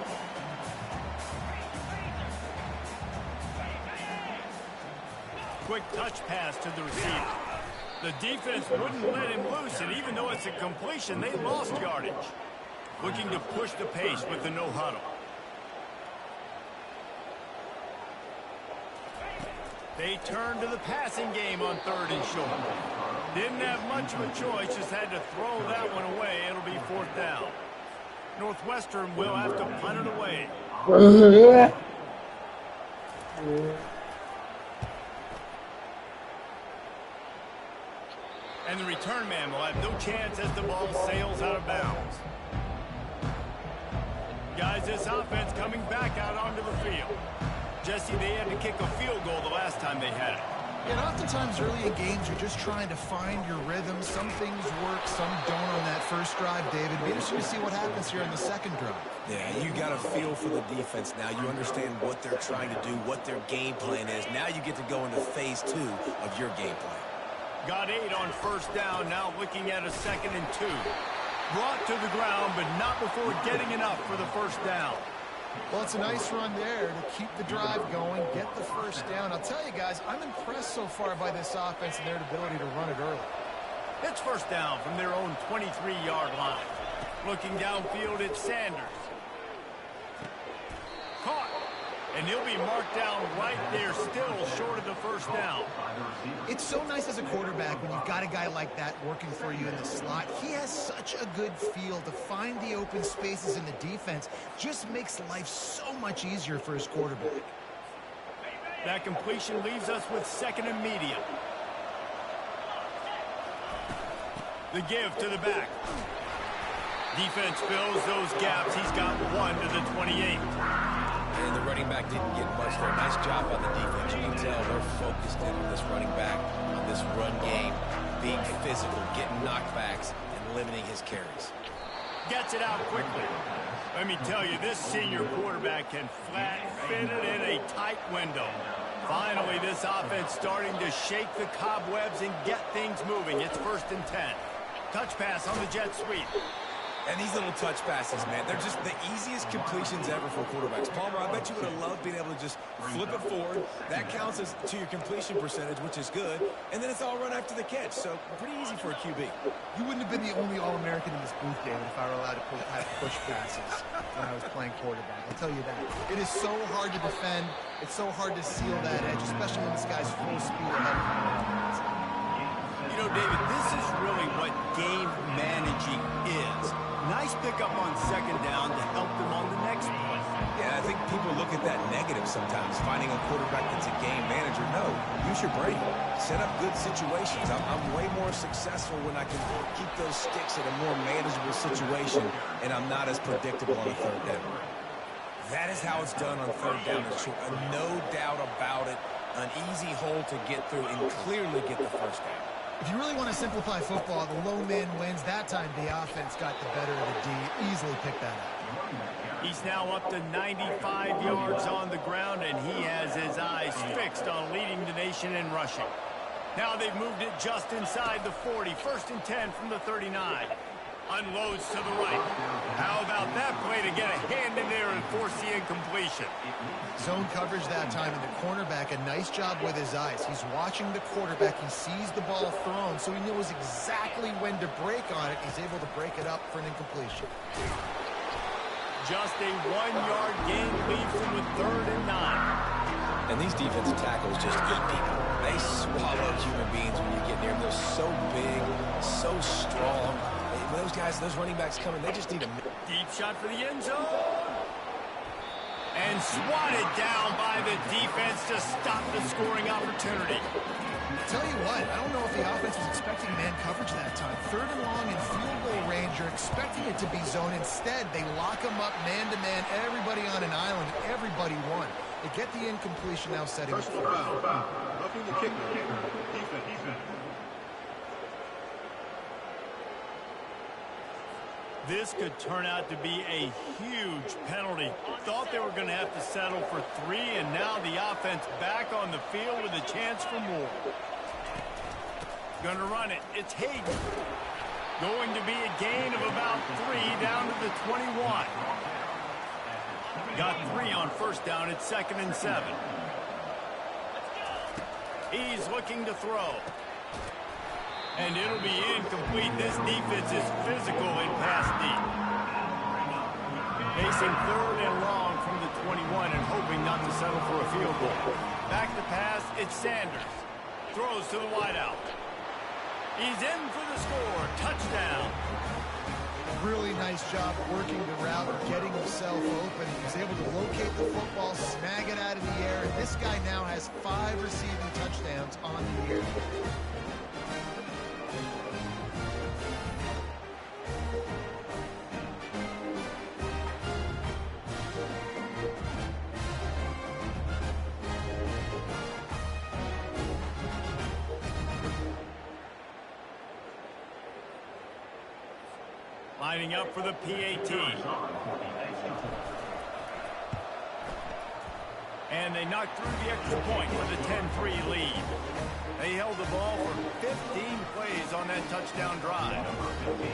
Quick touch pass to the receiver. The defense wouldn't let him loose, and even though it's a completion, they lost yardage. Looking to push the pace with the no huddle. They turn to the passing game on 3rd and short. Didn't have much of a choice, just had to throw that one away. It'll be 4th down. Northwestern will have to punt it away. And the return man will have no chance as the ball sails out of bounds. Guys, this offense coming back out onto the field. Jesse, they had to kick a field goal the last time they had it. And oftentimes early in games, you're just trying to find your rhythm. Some things work, some don't on that first drive, David. Be interesting to see what happens here in the second drive. Yeah, you got a feel for the defense now. You understand what they're trying to do, what their game plan is. Now you get to go into phase 2 of your game plan. Got 8 on first down, now looking at a 2nd and 2. Brought to the ground, but not before getting enough for the first down. Well, it's a nice run there to keep the drive going, get the first down. I'll tell you guys, I'm impressed so far by this offense and their ability to run it early. It's first down from their own 23-yard line. Looking downfield, it's Sanders. Caught. And he'll be marked down right there, still short of the first down. It's so nice as a quarterback when you've got a guy like that working for you in the slot. He has such a good feel to find the open spaces in the defense. Just makes life so much easier for his quarterback. That completion leaves us with 2nd and medium. The give to the back. Defense fills those gaps. He's got 1 to the 28. And the running back didn't get much there. Nice job on the defense. You can tell they're focused in on this running back, on this run game, being physical, getting knockbacks, and limiting his carries. Gets it out quickly. Let me tell you, this senior quarterback can flat fit it in a tight window. Finally, this offense starting to shake the cobwebs and get things moving. It's 1st and 10. Touch pass on the jet sweep. And these little touch passes, man, they're just the easiest completions ever for quarterbacks. Palmer, I bet you would have loved being able to just flip it forward. That counts as to your completion percentage, which is good. And then it's all run after the catch, so pretty easy for a QB. You wouldn't have been the only All-American in this booth, David, if I were allowed to have push passes when I was playing quarterback. I'll tell you that. It is so hard to defend. It's so hard to seal that edge, especially when this guy's full speed ahead. You know, David, this is really what game managing is. Nice pickup on 2nd down to help them on the next play. Yeah, I think people look at that negative sometimes, finding a quarterback that's a game manager. No, use your brain. Set up good situations. I'm way more successful when I can keep those sticks in a more manageable situation, and I'm not as predictable on a 3rd down. That is how it's done on 3rd down. No doubt about it. An easy hole to get through and clearly get the first down. If you really want to simplify football, the low man wins. That time, the offense got the better of the D. Easily picked that up. He's now up to 95 yards on the ground, and he has his eyes fixed on leading the nation in rushing. Now they've moved it just inside the 40. 1st and 10 from the 39. Unloads to the right. How about that play to get a hand in there and force the incompletion? Zone coverage that time, and the cornerback, a nice job with his eyes. He's watching the quarterback. He sees the ball thrown, so he knows exactly when to break on it. He's able to break it up for an incompletion. Just a 1-yard gain leaves him with 3rd and 9. And these defensive tackles just eat people. They swallow human beings when you get near them. They're so big, so strong. Those guys, those running backs coming, they just need a... Deep shot for the end zone. And swatted down by the defense to stop the scoring opportunity. Tell you what, I don't know if the offense was expecting man coverage that time. 3rd and long in field goal range, you're expecting it to be zone. Instead, they lock them up man-to-man, everybody on an island, and everybody won. They get the incompletion now setting up. Foul. Roughing the kicker. Defense. This could turn out to be a huge penalty. Thought they were going to have to settle for 3, and now the offense back on the field with a chance for more. Going to run it. It's Hayden. Going to be a gain of about 3 down to the 21. Got 3 on first down. It's 2nd and 7. He's looking to throw. And it'll be incomplete. This defense is physical in pass deep. Facing 3rd and long from the 21 and hoping not to settle for a field goal. Back to pass, it's Sanders. Throws to the wideout. He's in for the score. Touchdown. Really nice job working the route, getting himself open. He was able to locate the football, snag it out of the air, and this guy now has 5 receiving touchdowns on the year. Lining up for the PAT. And they knocked through the extra point with a 10-3 lead. They held the ball for 15 plays on that touchdown drive.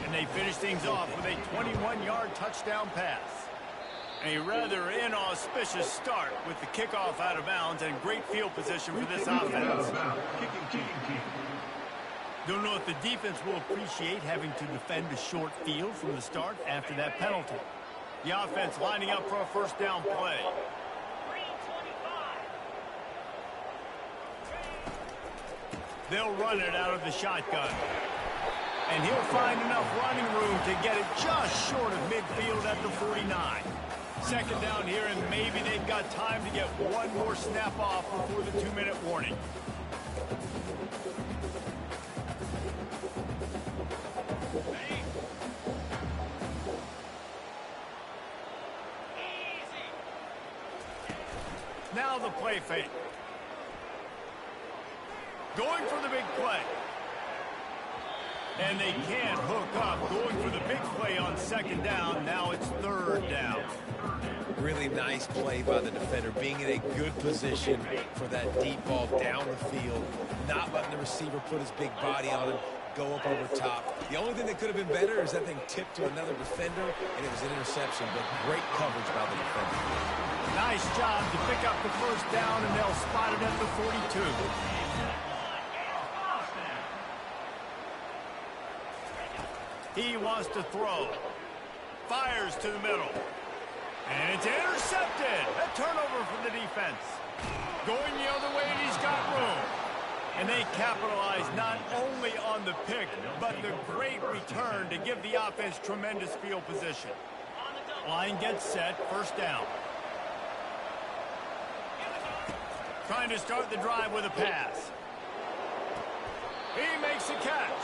And they finished things off with a 21-yard touchdown pass. A rather inauspicious start with the kickoff out of bounds and great field position for this offense. Don't know if the defense will appreciate having to defend a short field from the start after that penalty. The offense lining up for a first down play. They'll run it out of the shotgun. And he'll find enough running room to get it just short of midfield at the 49. Second down here, and maybe they've got time to get one more snap off before the 2-minute warning. Now the play fake. Going for the big play. And they can't hook up. Going for the big play on second down. Now it's third down. Really nice play by the defender, being in a good position for that deep ball down the field, not letting the receiver put his big body on him, go up over top. The only thing that could have been better is that thing tipped to another defender, and it was an interception, but great coverage by the defender. Nice job to pick up the first down, and they'll spot it at the 42. He wants to throw. Fires to the middle. And it's intercepted. A turnover for the defense. Going the other way, and he's got room. And they capitalize not only on the pick, but the great return to give the offense tremendous field position. Line gets set, first down. Trying to start the drive with a pass. He makes a catch.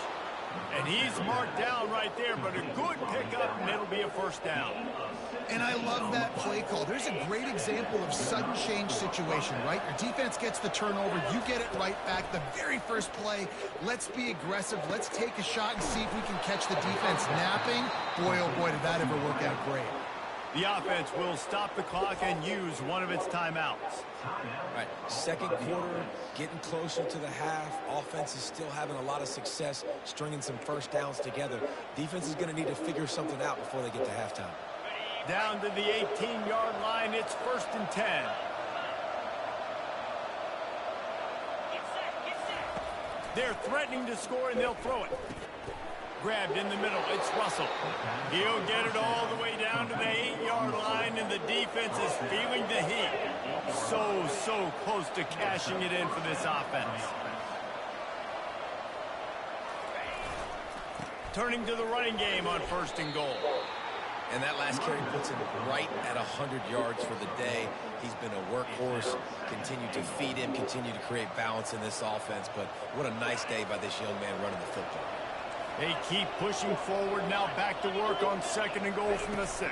And he's marked down right there, but a good pickup, and it'll be a first down. And I love that play call. There's a great example of sudden change situation, right? Your defense gets the turnover. You get it right back. The very first play, let's be aggressive. Let's take a shot and see if we can catch the defense napping. Boy, oh boy, did that ever work out great. The offense will stop the clock and use one of its timeouts. All right, second quarter, getting closer to the half. Offense is still having a lot of success stringing some first downs together. Defense is going to need to figure something out before they get to halftime. Down to the 18-yard line, it's 1st and 10. They're threatening to score, and they'll throw it. Grabbed in the middle, it's Russell. He'll get it all the way down to the 8-yard line, and the defense is feeling the heat. So close to cashing it in for this offense. Turning to the running game on 1st and goal. And that last carry puts him right at 100 yards for the day. He's been a workhorse, continue to feed him, continue to create balance in this offense. But what a nice day by this young man running the football. They keep pushing forward, now back to work on 2nd and goal from the 6.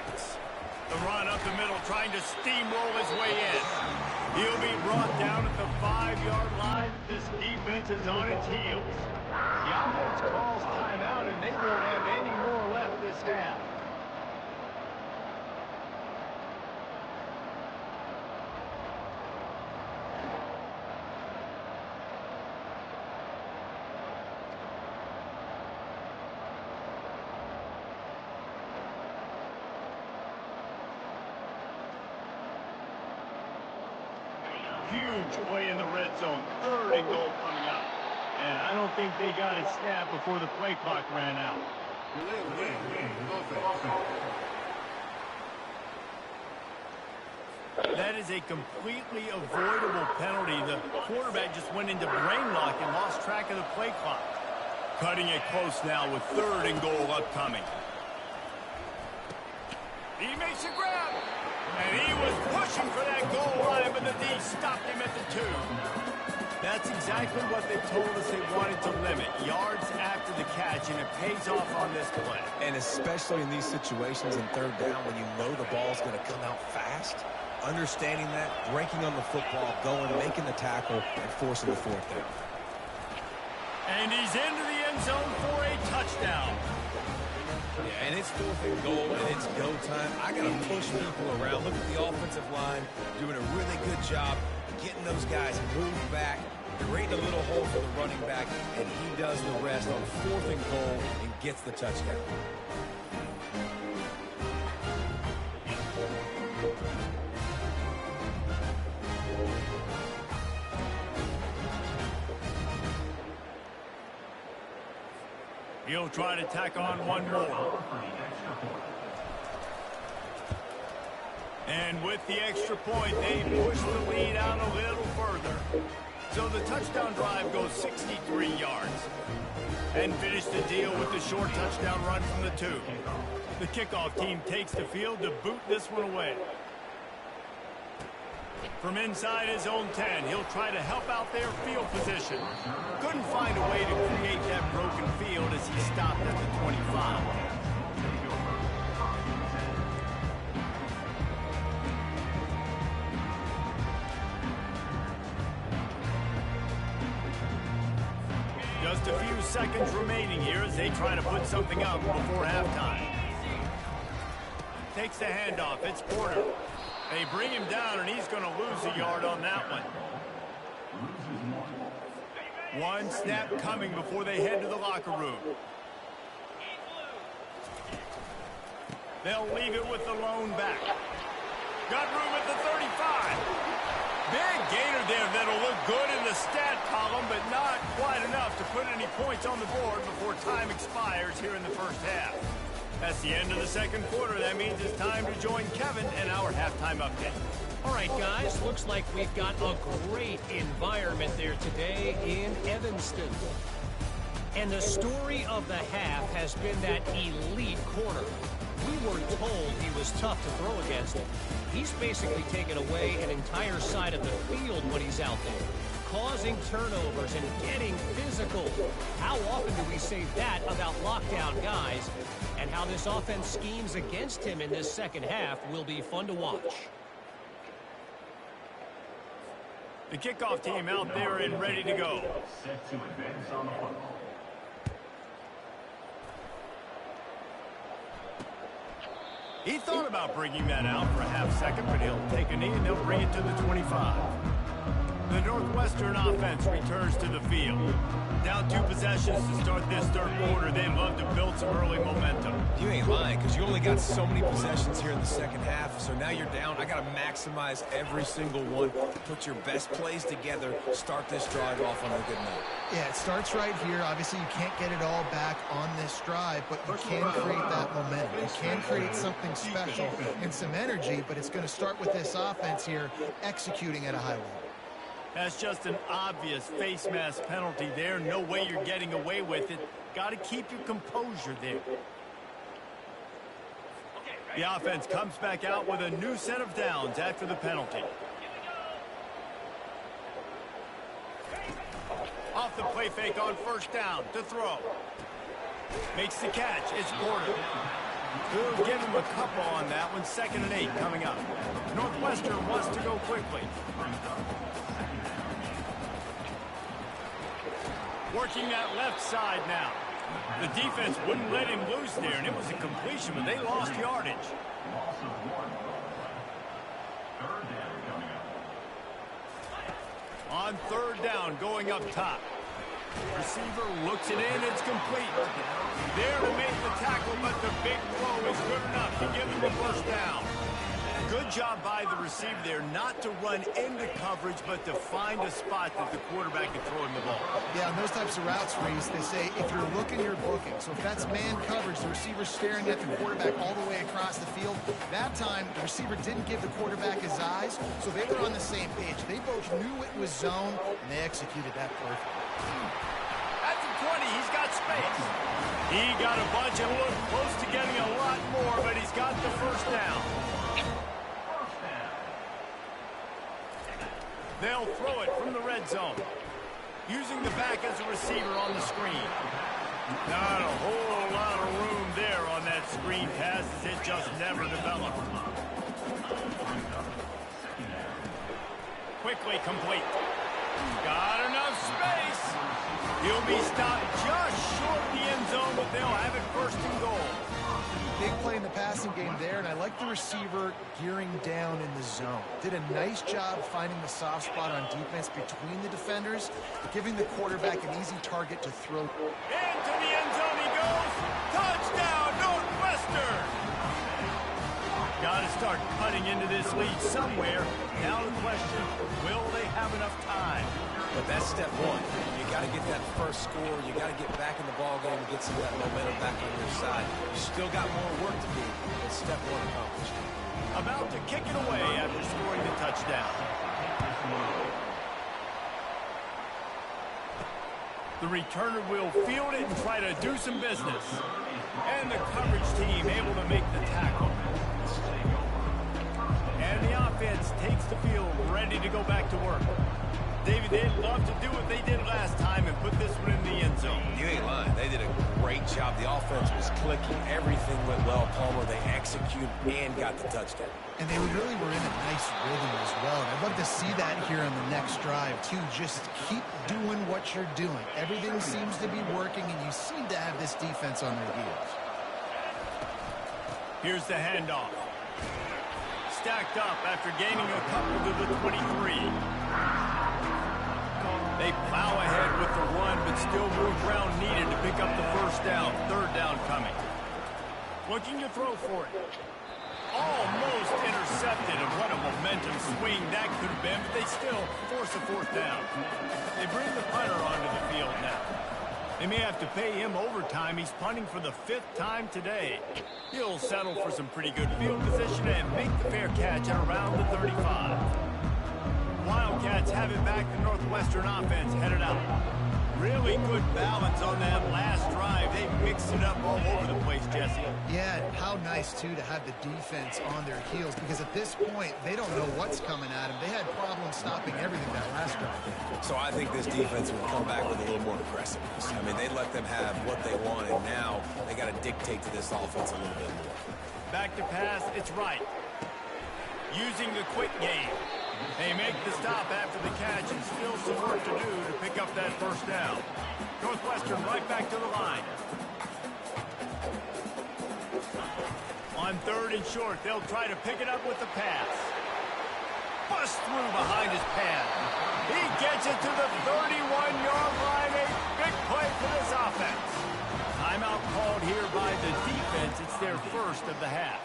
The run up the middle, trying to steamroll his way in. He'll be brought down at the 5-yard line. This defense is on its heels. The offense calls timeout, and they won't have any more left this half. Huge play in the red zone. 3rd and goal coming up. And I don't think they got it snapped before the play clock ran out. That is a completely avoidable penalty. The quarterback just went into brain lock and lost track of the play clock. Cutting it close now with 3rd and goal upcoming. He makes a grab. And he was pushing for that goal line, but the D stopped him at the 2. That's exactly what they told us they wanted to limit. Yards after the catch, and it pays off on this play. And especially in these situations in 3rd down when you know the ball's going to come out fast, understanding that, breaking on the football, going, making the tackle, and forcing the 4th down. And he's into the end zone for a touchdown. Yeah, and it's 4th and goal, and it's go time. I got to push people around. Look at the offensive line doing a really good job getting those guys moved back, creating a little hole for the running back, and he does the rest on 4th and goal and gets the touchdown. He'll try to tack on one more. And with the extra point, they push the lead out a little further. So the touchdown drive goes 63 yards. And finish the deal with the short touchdown run from the 2. The kickoff team takes the field to boot this one away. From inside his own 10, he'll try to help out their field position. Couldn't find a way to create that broken field as he stopped at the 25. Just a few seconds remaining here as they try to put something up before halftime. Takes the handoff. It's Porter. They bring him down, and he's going to lose a yard on that one. One snap coming before they head to the locker room. They'll leave it with the lone back. Got room at the 35. Big gainer there that'll look good in the stat column, but not quite enough to put any points on the board before time expires here in the first half. That's the end of the second quarter. That means it's time to join Kevin and our halftime update. All right, guys, looks like we've got a great environment there today in Evanston. And the story of the half has been that elite corner. We were told he was tough to throw against. He's basically taken away an entire side of the field when he's out there, causing turnovers and getting physical. How often do we say that about lockdown guys? And how this offense schemes against him in this second half will be fun to watch. The kickoff team out there and ready to go. Set to advance on the football. He thought about bringing that out for a half second, but he'll take a knee and they'll bring it to the 25. The Northwestern offense returns to the field. Down 2 possessions to start this third quarter. They'd love to build some early momentum. You ain't lying, because you only got so many possessions here in the second half, so now you're down. I got to maximize every single one. Put your best plays together. Start this drive off on a good note. Yeah, it starts right here. Obviously, you can't get it all back on this drive, but you can create that momentum. You can create something special and some energy, but it's going to start with this offense here executing at a high level. That's just an obvious face mask penalty there. No way you're getting away with it. Got to keep your composure there. The offense comes back out with a new set of downs after the penalty. Off the play fake on first down to throw. Makes the catch. It's Porter. We'll give him a couple on that one. 2nd and 8 coming up. Northwestern wants to go quickly. Working that left side now. The defense wouldn't let him loose there, and it was a completion, but they lost yardage. On 3rd down, going up top. Receiver looks it in, it's complete. There to make the tackle, but the big throw is good enough to give him the first down. Good job by the receiver there, not to run into coverage, but to find a spot that the quarterback can throw him the ball. Yeah, on those types of routes, Reese, they say if you're looking, you're booking. So if that's man coverage, the receiver's staring at the quarterback all the way across the field. That time, the receiver didn't give the quarterback his eyes, so they were on the same page. They both knew it was zone, and they executed that perfectly. At the 20, he's got space. He got a bunch and looked close to getting a lot more, but he's got the first down. They'll throw it from the red zone. Using the back as a receiver on the screen. Not a whole lot of room there on that screen pass as it just never developed. Quickly complete. Got enough space. He'll be stopped just short of the end zone, but they'll have it 1st and goal. Big play in the passing game there, and I like the receiver gearing down in the zone. Did a nice job finding the soft spot on defense between the defenders, giving the quarterback an easy target to throw. Into the end zone he goes. Touchdown, Northwestern! Got to start cutting into this lead somewhere. Now the question, will they have enough time? But that's step one. You got to get that first score. You got to get back in the ball game and get some of that momentum back on your side. You still got more work to do, but step one accomplished. About to kick it away after scoring the touchdown. The returner will field it and try to do some business. And the coverage team able to make the tackle. And the offense takes the field, ready to go back to work. David, they'd love to do what they did last time and put this one in the end zone. You ain't lying. They did a great job. The offense was clicking. Everything went well, Palmer. They executed and got the touchdown. And they really were in a nice rhythm as well. And I'd love to see that here on the next drive, too. Just keep doing what you're doing. Everything seems to be working, and you seem to have this defense on their heels. Here's the handoff. Stacked up after gaining a couple to the 23. They plow ahead with the run, but still more ground needed to pick up the first down. Third down coming. Looking to throw for it. Almost intercepted, and what a momentum swing that could have been, but they still force a fourth down. They bring the punter onto the field now. They may have to pay him overtime. He's punting for the 5th time today. He'll settle for some pretty good field position and make the fair catch at around the 35. Wildcats have it back. The Northwestern offense headed out. Really good balance on that last drive. They mixed it up all over the place, Jesse. Yeah, how nice, too, to have the defense on their heels, because at this point, they don't know what's coming at them. They had problems stopping everything that last drive. So I think this defense will come back with a little more aggressiveness. I mean, they let them have what they want, and now they got to dictate to this offense a little bit more. Back to pass, it's right. Using the quick game. They make the stop after the catch and still some work to do to pick up that first down. Northwestern right back to the line. On 3rd and short, they'll try to pick it up with the pass. Bust through behind his pad. He gets it to the 31-yard line. A big play for this offense. Timeout called here by the defense. It's their first of the half.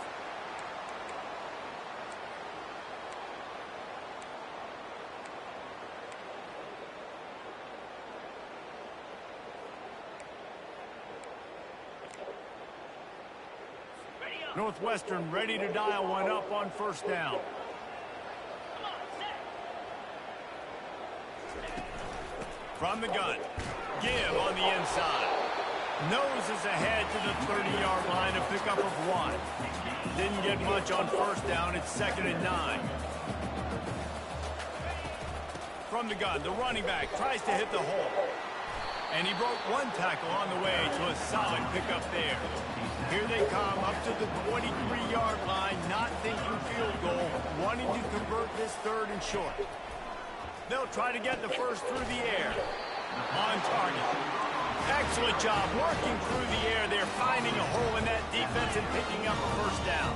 Northwestern ready to dial one up on first down. From the gun. Give on the inside. Noses ahead to the 30-yard line, a pickup of 1. Didn't get much on first down. It's 2nd and 9. From the gun, the running back tries to hit the hole. And he broke one tackle on the way to a solid pickup there. Here they come up to the 23-yard line, not thinking field goal, wanting to convert this 3rd and short. They'll try to get the first through the air. On target. Excellent job working through the air. They're finding a hole in that defense and picking up a first down.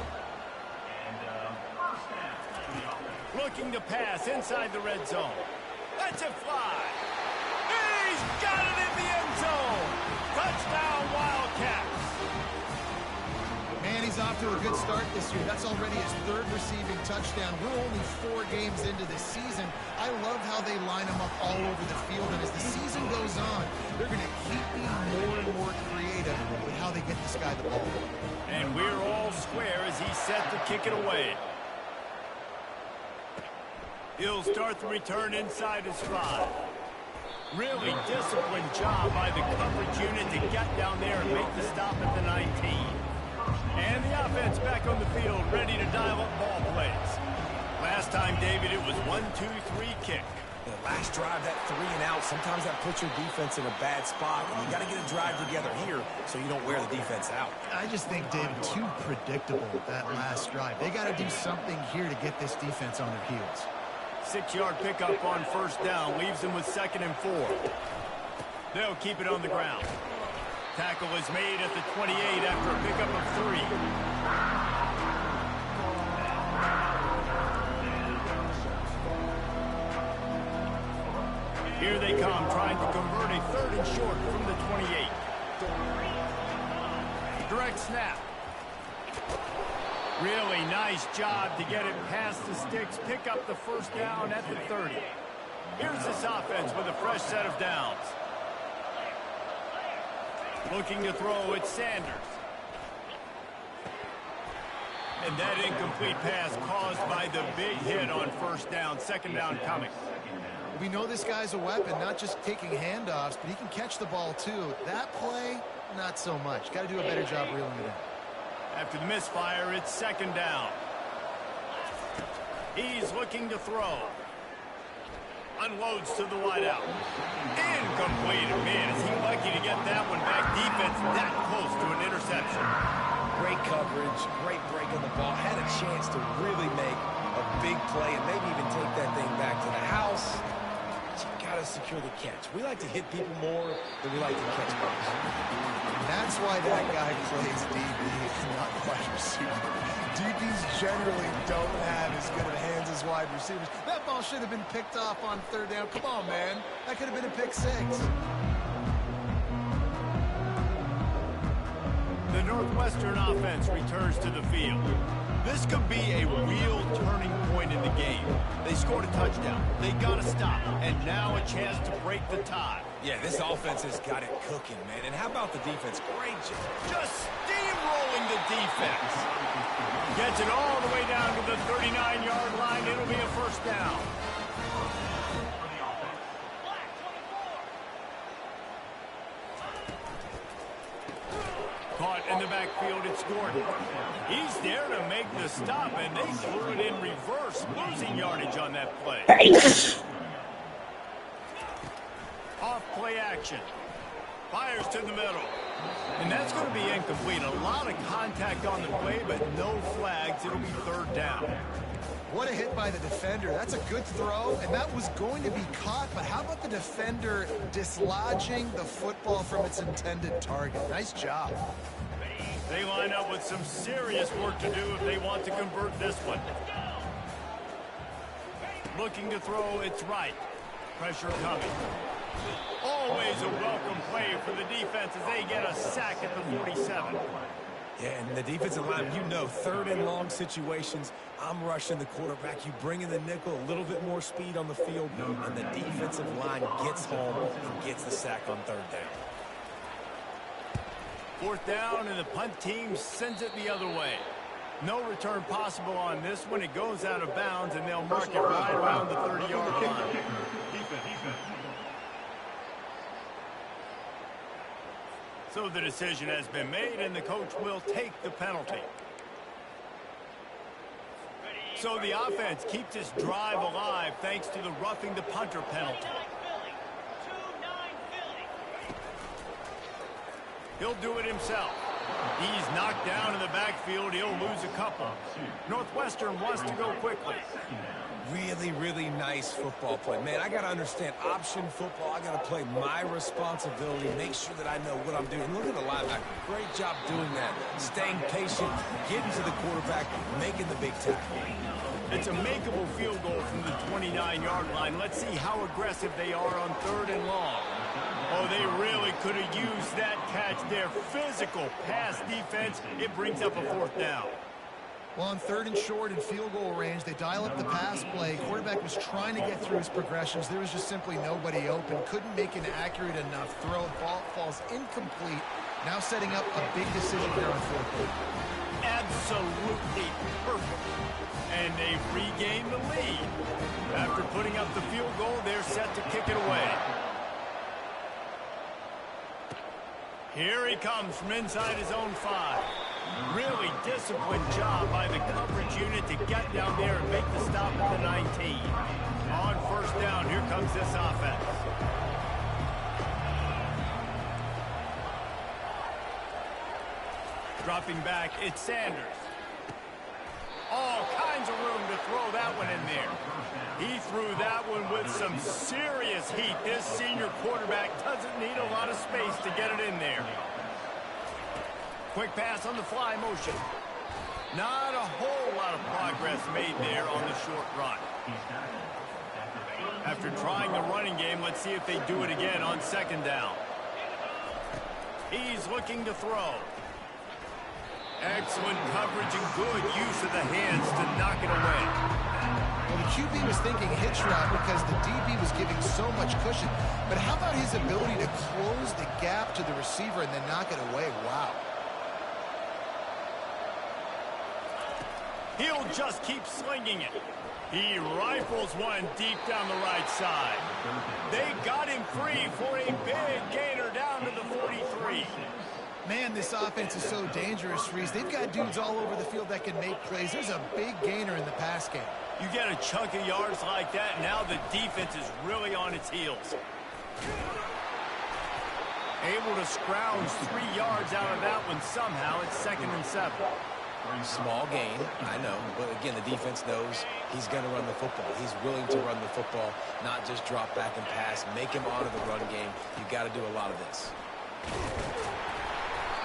Looking to pass inside the red zone. Lets it fly. He's got it in the end zone. Touchdown, Wildcats. Man, he's off to a good start this year. That's already his 3rd receiving touchdown. We're only 4 games into the season. I love how they line him up all over the field. And as the season goes on, they're going to keep being more and more creative with how they get this guy the ball. And we're all square as he's set to kick it away. He'll start the return inside his stride. Really disciplined job by the coverage unit to get down there and make the stop at the 19. And the offense back on the field, ready to dial up ball plays. Last time, David, it was 1-2-3 kick. The last drive, that 3 and out, sometimes that puts your defense in a bad spot, and you got to get a drive together here so you don't wear the defense out. I just think, David, too predictable that last drive. They got to do something here to get this defense on their heels. 6-yard pickup on first down, leaves them with 2nd and 4. They'll keep it on the ground. Tackle is made at the 28 after a pickup of 3. Here they come, trying to convert a 3rd and short from the 28. Direct snap. Really nice job to get it past the sticks, pick up the 1st down at the 30. Here's this offense with a fresh set of downs. Looking to throw, it's Sanders. And that incomplete pass caused by the big hit on 1st down, 2nd down coming. We know this guy's a weapon, not just taking handoffs, but he can catch the ball too. That play, not so much. Got to do a better job reeling it in. After the misfire, it's 2nd down. He's looking to throw. Unloads to the wideout. Incomplete. Man, is he lucky to get that one back. Defense that close to an interception. Great coverage, great break on the ball. Had a chance to really make a big play and maybe even take that thing back to the house. But you got to secure the catch. We like to hit people more than we like to catch balls. That's why that guy plays DB, not wide receiver. DBs generally don't have as good of hands as wide receivers. That ball should have been picked off on 3rd down. Come on, man. That could have been a pick 6. The Northwestern offense returns to the field. This could be a real turning point in the game. They scored a touchdown. They got to stop. And now a chance to break the tie. Yeah, this offense has got it cooking, man. And how about the defense? Great job. Just steamrolling the defense. Gets it all the way down to the 39-yard line. It'll be a 1st down. Caught in the backfield, it's Gordon. He's there to make the stop, and they threw it in reverse, losing yardage on that play. Off play action. Fires to the middle. And that's going to be incomplete. A lot of contact on the play, but no flags. It'll be 3rd down. What a hit by the defender. That's a good throw, and that was going to be caught, but how about the defender dislodging the football from its intended target? Nice job. They line up with some serious work to do if they want to convert this one. Looking to throw, it's right. Pressure coming. Always a welcome play for the defense as they get a sack at the 47. Yeah, and the defensive line, you know, 3rd and long situations, I'm rushing the quarterback. You bring in the nickel, a little bit more speed on the field, and the defensive line gets home and gets the sack on 3rd down. 4th down, and the punt team sends it the other way. No return possible on this one. It goes out of bounds, and they'll mark it right around the 30-yard line. So the decision has been made, and the coach will take the penalty. So the offense keeps this drive alive thanks to the roughing the punter penalty. He'll do it himself. He's knocked down in the backfield. He'll lose a couple. Northwestern wants to go quickly. Really, really nice football play. Man, I got to understand option football. I got to play my responsibility, make sure that I know what I'm doing. Look at the linebacker. Great job doing that. Staying patient, getting to the quarterback, making the big tackle. It's a makeable field goal from the 29-yard line. Let's see how aggressive they are on 3rd and long. Oh, they really could have used that catch there. Physical pass defense. It brings up a 4th down. Well, on 3rd and short and field goal range, they dial up the pass play. Quarterback was trying to get through his progressions. There was just simply nobody open. Couldn't make an accurate enough throw. Ball falls incomplete. Now setting up a big decision here on 4th down. Absolutely perfect. And they've regained the lead. After putting up the field goal, they're set to kick it away. Here he comes from inside his own 5. Really disciplined job by the coverage unit to get down there and make the stop at the 19. On 1st down, here comes this offense. Dropping back, it's Sanders. All kinds of room to throw that one in there. He threw that one with some serious heat. This senior quarterback doesn't need a lot of space to get it in there. Quick pass on the fly motion. Not a whole lot of progress made there on the short run. After trying the running game, let's see if they do it again on second down. He's looking to throw. Excellent coverage and good use of the hands to knock it away. Well, the QB was thinking hitch route because the DB was giving so much cushion. But how about his ability to close the gap to the receiver and then knock it away? Wow. He'll just keep slinging it. He rifles one deep down the right side. They got him free for a big gainer down to the 43. Man, this offense is so dangerous, Reese. They've got dudes all over the field that can make plays. There's a big gainer in the pass game. You get a chunk of yards like that, now the defense is really on its heels. Able to scrounge 3 yards out of that one somehow. It's 2nd and 7. Small gain, I know, but again, the defense knows he's going to run the football. He's willing to run the football, not just drop back and pass, make him honor the run game. You got to do a lot of this.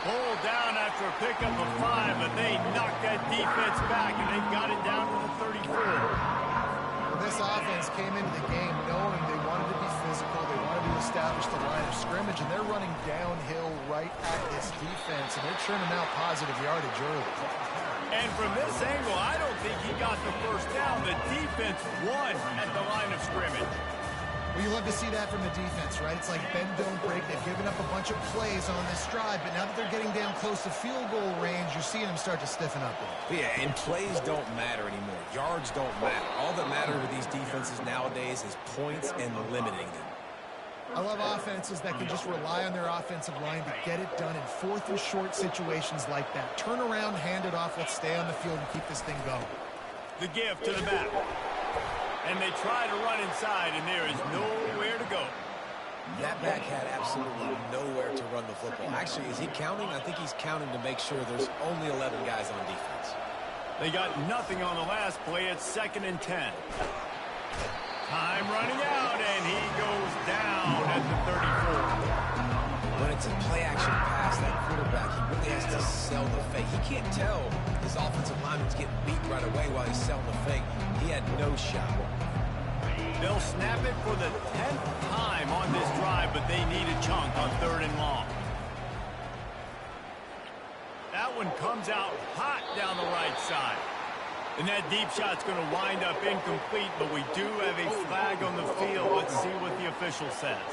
Pulled down after a pickup of 5, but they knocked that defense back, and they got it down to the 34. Well, this offense came into the game knowing they wanted to be physical, they wanted to establish the line of scrimmage, and they're running downhill right at this defense, and they're churning out positive yardage early. And from this angle, I don't think he got the first down. The defense won at the line of scrimmage. Well, you love to see that from the defense, right? It's like bend, don't break. They've given up a bunch of plays on this drive, but now that they're getting down close to field goal range, you're seeing them start to stiffen up. Yeah, and plays don't matter anymore. Yards don't matter. All that matters with these defenses nowadays is points and limiting them. I love offenses that can just rely on their offensive line to get it done in 4th and short situations like that. Turn around, hand it off, let's stay on the field and keep this thing going. The give to the back. And they try to run inside, and there is nowhere to go. That back had absolutely nowhere to run the football. Actually, is he counting? I think he's counting to make sure there's only 11 guys on defense. They got nothing on the last play. It's 2nd and 10. Time running out, and he goes down at the 34. When it's a play-action pass, that quarterback, he really has to sell the fake. He can't tell his offensive lineman's getting beat right away while he's selling the fake. He had no shot. They'll snap it for the 10th time on this drive, but they need a chunk on 3rd and long. That one comes out hot down the right side. And that deep shot's going to wind up incomplete, but we do have a flag on the field. Let's see what the official says.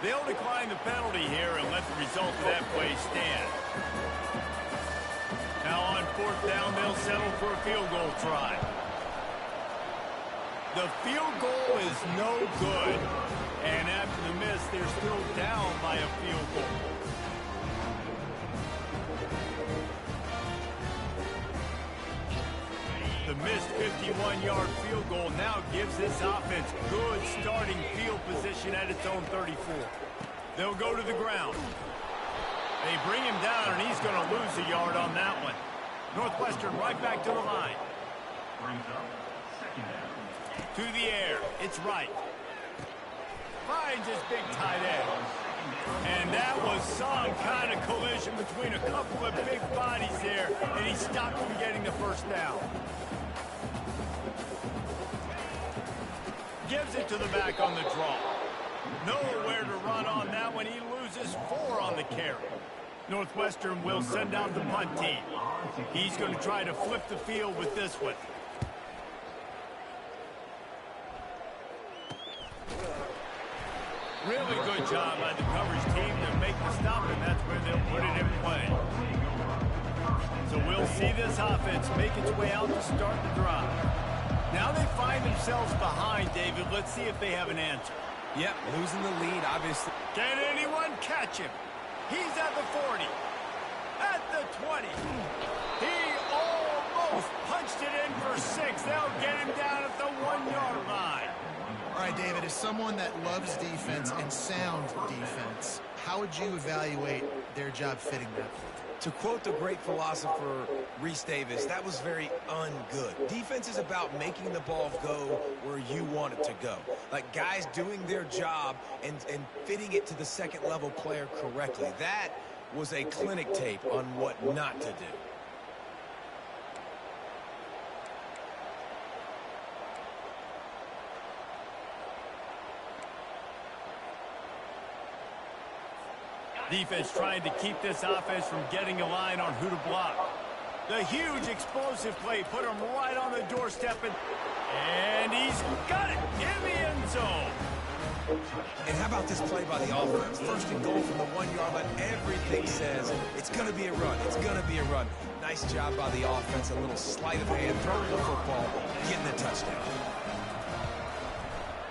They'll decline the penalty here and let the result of that play stand. Now on 4th down, they'll settle for a field goal try. The field goal is no good. And after the miss, they're still down by a field goal. The missed 51-yard field goal now gives this offense good starting field position at its own 34. They'll go to the ground. They bring him down, and he's going to lose a yard on that one. Northwestern right back to the line. To the air. It's right. Finds his big tight end. And that was some kind of collision between a couple of big bodies there, and he stopped from getting the first down. Gives it to the back on the draw. Nowhere to run on that one. He loses 4 on the carry. Northwestern will send out the punt team. He's going to try to flip the field with this one. Really good job by the coverage team to make the stop, and that's where they'll put it in play. So we'll see this offense make its way out to start the drive. Now they find themselves behind, David. Let's see if they have an answer. Yep, losing the lead, obviously. Can anyone catch him? He's at the 40. At the 20. He almost punched it in for 6. They'll get him down at the 1-yard line. All right, David, as someone that loves defense and sound defense, how would you evaluate their job fitting that? To quote the great philosopher Reese Davis, that was very ungood. Defense is about making the ball go where you want it to go. Like guys doing their job and fitting it to the second level player correctly. That was a clinic tape on what not to do. Defense trying to keep this offense from getting a line on who to block. The huge explosive play put him right on the doorstep, and he's got it in the end zone. And how about this play by the offense? First and goal from the 1 yard line. Everything says it's going to be a run. It's going to be a run. Nice job by the offense. A little sleight of hand, throwing the football, getting the touchdown.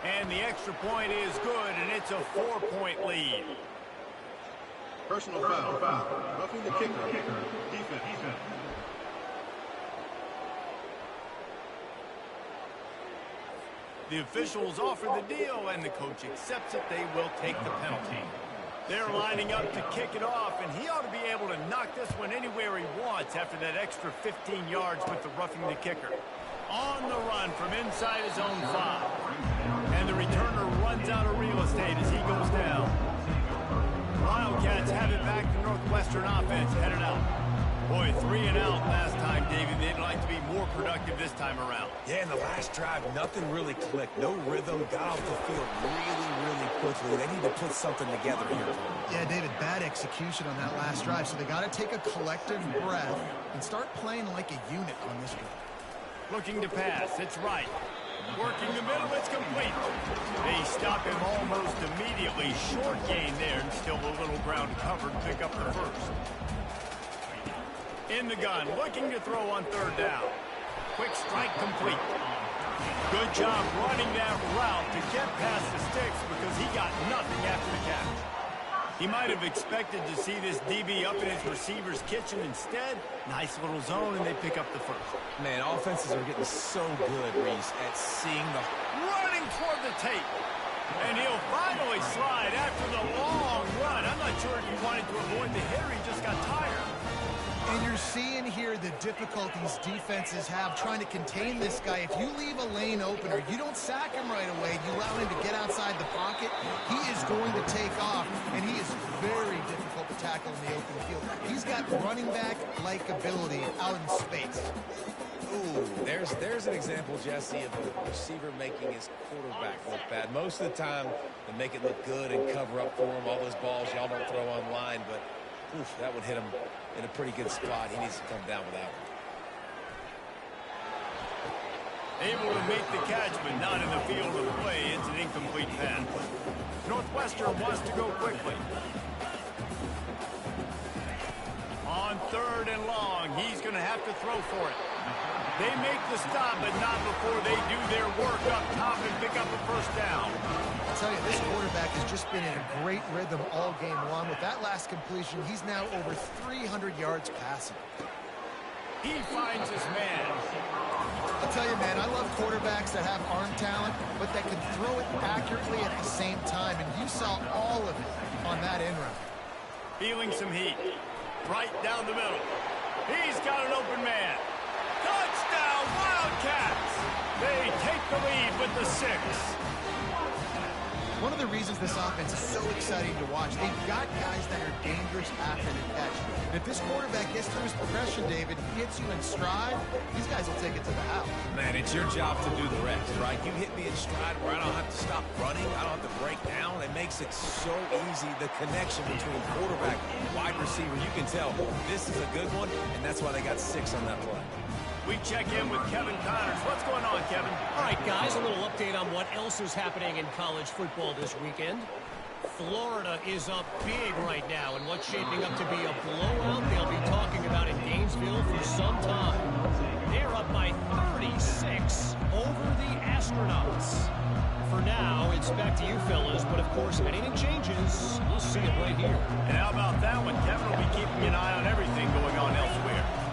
And the extra point is good, and it's a 4-point lead. Personal foul. Roughing the kicker. Defense. The officials offer the deal, and the coach accepts it. They will take the penalty. They're lining up to kick it off, and he ought to be able to knock this one anywhere he wants after that extra 15 yards with the roughing the kicker. On the run from inside his own 5. And the returner runs out of real estate as he goes down. Wildcats have it back to Northwestern offense, headed out. Boy, 3 and out last time, David. They'd like to be more productive this time around. Yeah, in the last drive, nothing really clicked. No rhythm, got off the field really quickly. They need to put something together here. Yeah, David, bad execution on that last drive, so they got to take a collective breath and start playing like a unit on this one. Looking to pass, it's right. Working the middle, it's complete. They stop him almost immediately. Short gain there, and still a little ground covered. Pick up the first. In the gun, looking to throw on 3rd down. Quick strike complete. Good job running that route to get past the sticks because he got nothing after the catch. He might have expected to see this DB up in his receiver's kitchen. Instead, nice little zone, and they pick up the first. Man, offenses are getting so good, Reese, at seeing the... Running toward the tape. And he'll finally slide after the long run. I'm not sure if he wanted to avoid the hit or he just got tired. And you're seeing here the difficulties defenses have trying to contain this guy. If you leave a lane open or you don't sack him right away, you allow him to get outside the pocket, he is going to take off, and he is very difficult to tackle in the open field. He's got running back-like ability out in space. Ooh, there's an example, Jesse, of a receiver making his quarterback look bad. Most of the time, they make it look good and cover up for him. All those balls y'all don't throw online, but oof, that would hit him in a pretty good spot. He needs to come down with that one. Able to make the catch, but not in the field of play. It's an incomplete pass. Northwestern wants to go quickly. On 3rd and long, he's going to have to throw for it. They make the stop, but not before they do their work up top and pick up a first down. I'll tell you, this quarterback has just been in a great rhythm all game long. With that last completion, he's now over 300 yards passing. He finds his man. I'll tell you, man, I love quarterbacks that have arm talent, but that can throw it accurately at the same time, and you saw all of it on that end run. Feeling some heat. Right down the middle. He's got an open man. Touchdown, Wildcats! They take the lead with the 6. One of the reasons this offense is so exciting to watch, they've got guys that are dangerous after the catch. And if this quarterback gets through his progression, David, gets you in stride, these guys will take it to the house. Man, it's your job to do the rest, right? You hit me in stride where I don't have to stop running. I don't have to break down. It makes it so easy, the connection between quarterback and wide receiver. You can tell this is a good one, and that's why they got 6 on that play. We check in with Kevin Connors. What's going on, Kevin? All right, guys, a little update on what else is happening in college football this weekend. Florida is up big right now in what's shaping up to be a blowout they'll be talking about in Gainesville for some time. They're up by 36 over the Astronauts. For now, it's back to you fellas, but of course, if anything changes, we'll see it right here. And how about that one? Kevin will be keeping an eye on everything going on elsewhere.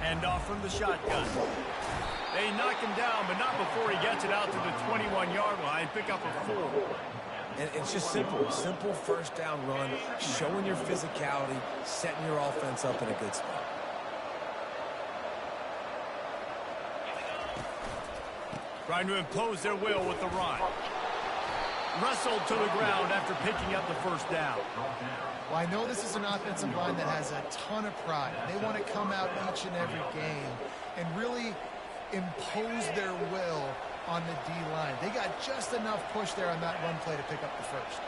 And off from the shotgun. They knock him down, but not before he gets it out to the 21-yard line. Pick up a 4. And it's just simple. Simple first down run, showing your physicality, setting your offense up in a good spot. Trying to impose their will with the run. Wrestled to the ground after picking up the first down. Well, I know this is an offensive line that has a ton of pride. They want to come out each and every game and really impose their will on the D-line. They got just enough push there on that run play to pick up the first.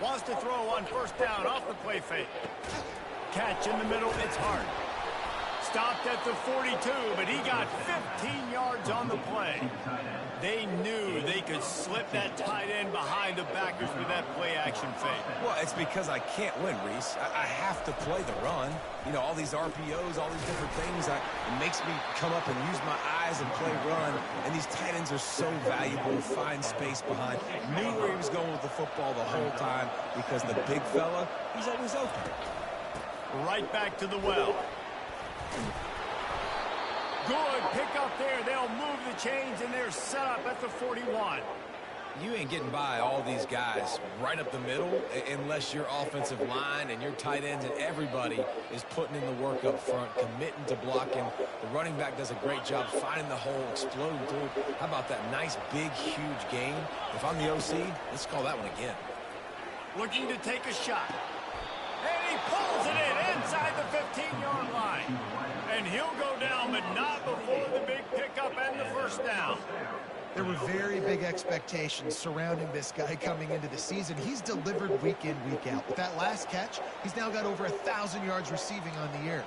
Wants to throw on first down off the play fake. Catch in the middle, it's hard. Stopped at the 42, but he got 15 yards on the play. They knew they could slip that tight end behind the backers with that play-action fake. Well, it's because I can't win, Reese. I have to play the run. You know, all these RPOs, all these different things, it makes me come up and use my eyes and play run. And these tight ends are so valuable to find space behind. Knew where he was going with the football the whole time because the big fella, he's always open. Right back to the well. Good pick up there. They'll move the chains, and they're set up at the 41. You ain't getting by all these guys right up the middle unless your offensive line and your tight ends and everybody is putting in the work up front, committing to blocking. The running back does a great job finding the hole, exploding through. How about that nice, big, huge gain? If I'm the OC, let's call that one again. Looking to take a shot. And he pulls it in inside the 15-yard line. And he'll go down, but not before the big pickup and the first down. There were very big expectations surrounding this guy coming into the season. He's delivered week in, week out. With that last catch, he's now got over 1,000 yards receiving on the year.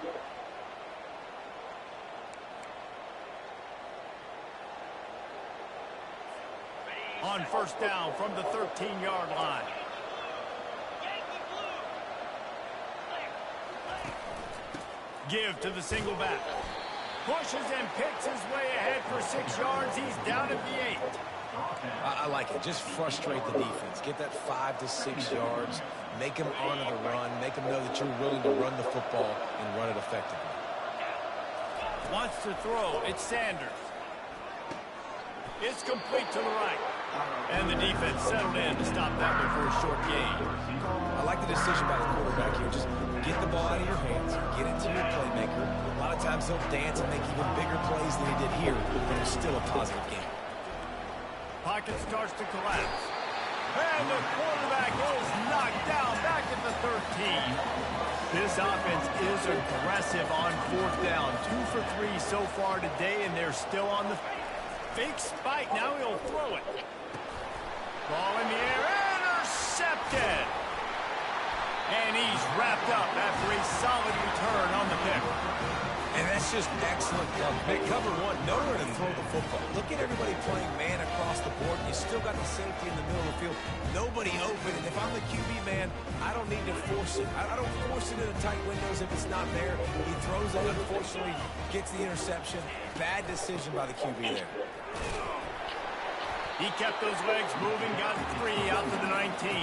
On first down from the 13-yard line. Give to the single back. Pushes and picks his way ahead for 6 yards. He's down at the 8. I like it. Just frustrate the defense. Get that 5 to 6 yards. Make them honor the run. Make them know that you're willing to run the football and run it effectively. Wants to throw. It's Sanders. It's complete to the right. And the defense settled in to stop that one for a short gain. I like the decision by the quarterback here. Just get the ball out of your hands. Get it to your playmaker. A lot of times he'll dance and make even bigger plays than he did here, but it's still a positive game. Pocket starts to collapse. And the quarterback is knocked down back at the 13. This offense is aggressive on fourth down. 2 for 3 so far today, and they're still on the fake spike. Now he'll throw it. Ball in the air, intercepted. And he's wrapped up after a solid return on the pick. And that's just excellent coverage. Cover one, nowhere to throw the football. Look at everybody playing man across the board. You still got the safety in the middle of the field. Nobody open. And if I'm the QB, man, I don't need to force it. I don't force it into tight windows if it's not there. He throws it, unfortunately, gets the interception. Bad decision by the QB there. He kept those legs moving, got 3 out to the 19.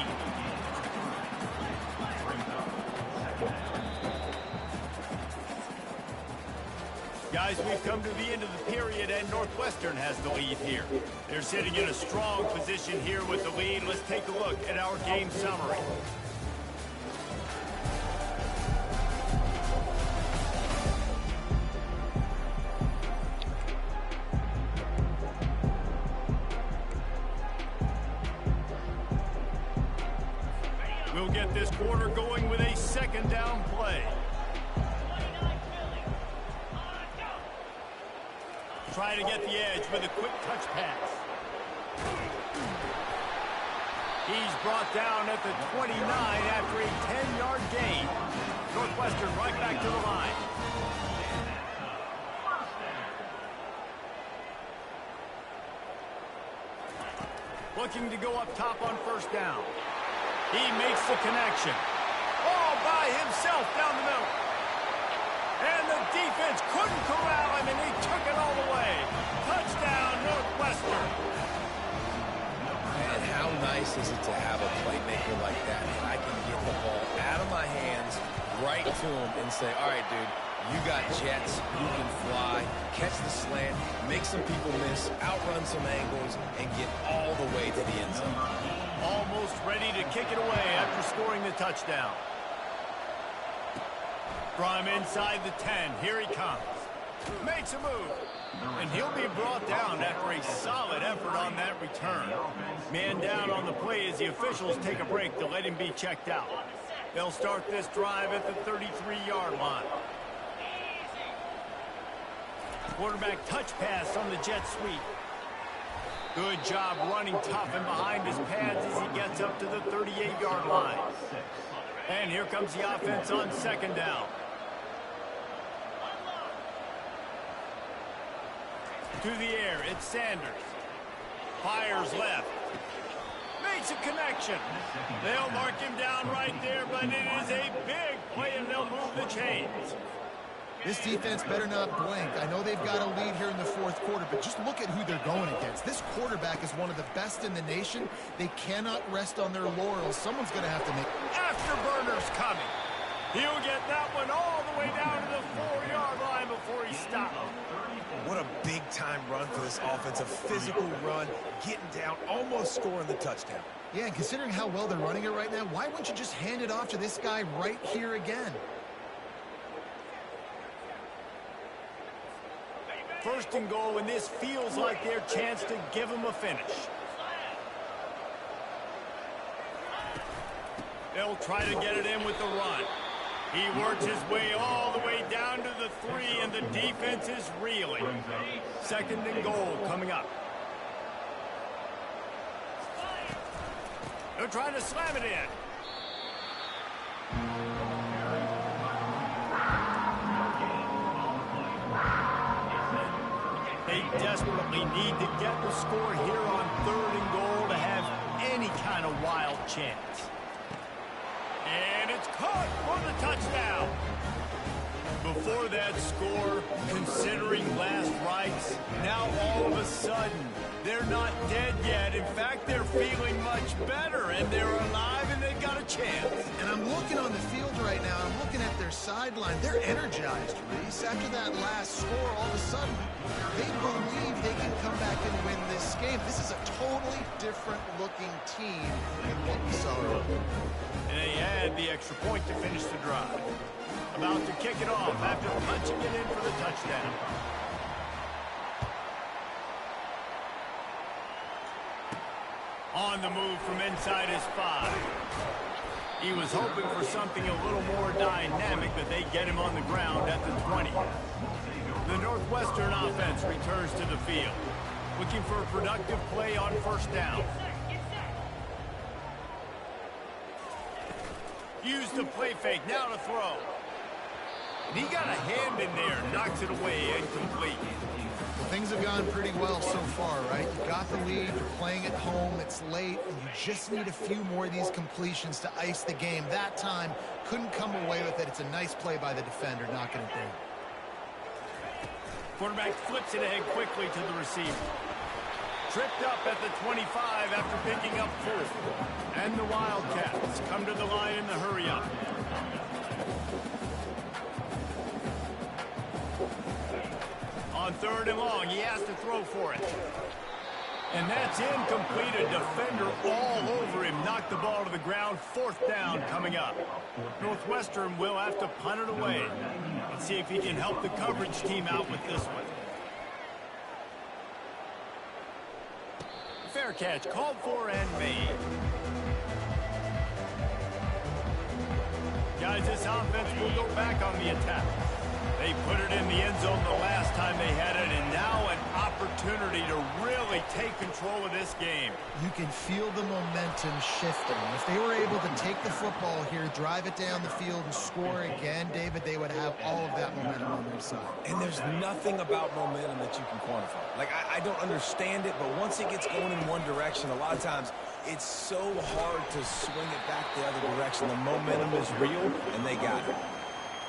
Guys, we've come to the end of the period, and Northwestern has the lead here. They're sitting in a strong position here with the lead. Let's take a look at our game summary. We'll get this quarter going with a second down play. Trying to get the edge with a quick touch pass. He's brought down at the 29 after a 10-yard gain. Northwestern right back to the line. Looking to go up top on first down. He makes the connection. All by himself down the middle. And the defense couldn't corral him, and he took it all the way. Touchdown, Northwestern. Man, how nice is it to have a playmaker like that? And I can get the ball out of my hands right to him and say, all right, dude, You got jets, you can fly, catch the slant, make some people miss, outrun some angles, and get all the way to the end zone. Almost ready to kick it away after scoring the touchdown. From inside the 10, here he comes. Makes a move. And he'll be brought down after a solid effort on that return. Man down on the play as the officials take a break to let him be checked out. They'll start this drive at the 33-yard line. Quarterback touch pass on the jet sweep. Good job running tough and behind his pads as he gets up to the 38-yard line. And here comes the offense on second down. To the air, it's Sanders. Fires left. Makes a connection. They'll mark him down right there, but it is a big play, and they'll move the chains. This defense better not blink. I know they've got a lead here in the fourth quarter, but just look at who they're going against. This quarterback is one of the best in the nation. They cannot rest on their laurels. Someone's going to have to make... Afterburner's coming. He'll get that one all the way down to the 4-yard line before he stops. What a big-time run for this offense. A physical run, getting down, almost scoring the touchdown. Yeah, and considering how well they're running it right now, why wouldn't you just hand it off to this guy right here again? First and goal, and this feels like their chance to give him a finish. They'll try to get it in with the run. He works his way all the way down to the 3, and the defense is reeling. Second and goal coming up. They're trying to slam it in. They desperately need to get the score here on third and goal to have any kind of wild chance. And it's caught for the touchdown. Before that score, considering last rites, now all of a sudden, they're not dead yet. In fact, they're feeling much better, and they're alive, and they've got a chance. And I'm looking on the field right now, I'm looking at their sideline. They're energized, Reese. After that last score, all of a sudden, they believe they can come back and win this game. This is a totally different-looking team than what we saw earlier. And they had the extra point to finish the drive. About to kick it off after punching it in for the touchdown. On the move from inside his 5. He was hoping for something a little more dynamic, but they get him on the ground at the 20. The Northwestern offense returns to the field, looking for a productive play on first down. Use the play fake, now to throw. And he got a hand in there, knocks it away, incomplete. Well, things have gone pretty well so far, right? You got the lead, you're playing at home, it's late, and you just need a few more of these completions to ice the game. That time, couldn't come away with it. It's a nice play by the defender, knocking it down. Quarterback flips it ahead quickly to the receiver. Tripped up at the 25 after picking up 4. And the Wildcats come to the line in the hurry-up. On third and long, he has to throw for it. And that's incomplete. A defender all over him. Knocked the ball to the ground. Fourth down coming up. Northwestern will have to punt it away. Let's see if he can help the coverage team out with this one. Fair catch, called for and made. Guys, this offense will go back on the attack. They put it in the end zone the last time they had it, and now an opportunity to really take control of this game. You can feel the momentum shifting. If they were able to take the football here, drive it down the field, and score again, David, they would have all of that momentum on their side. And there's nothing about momentum that you can quantify. Like, I don't understand it, but once it gets going in one direction, a lot of times it's so hard to swing it back the other direction. The momentum is real, and they got it.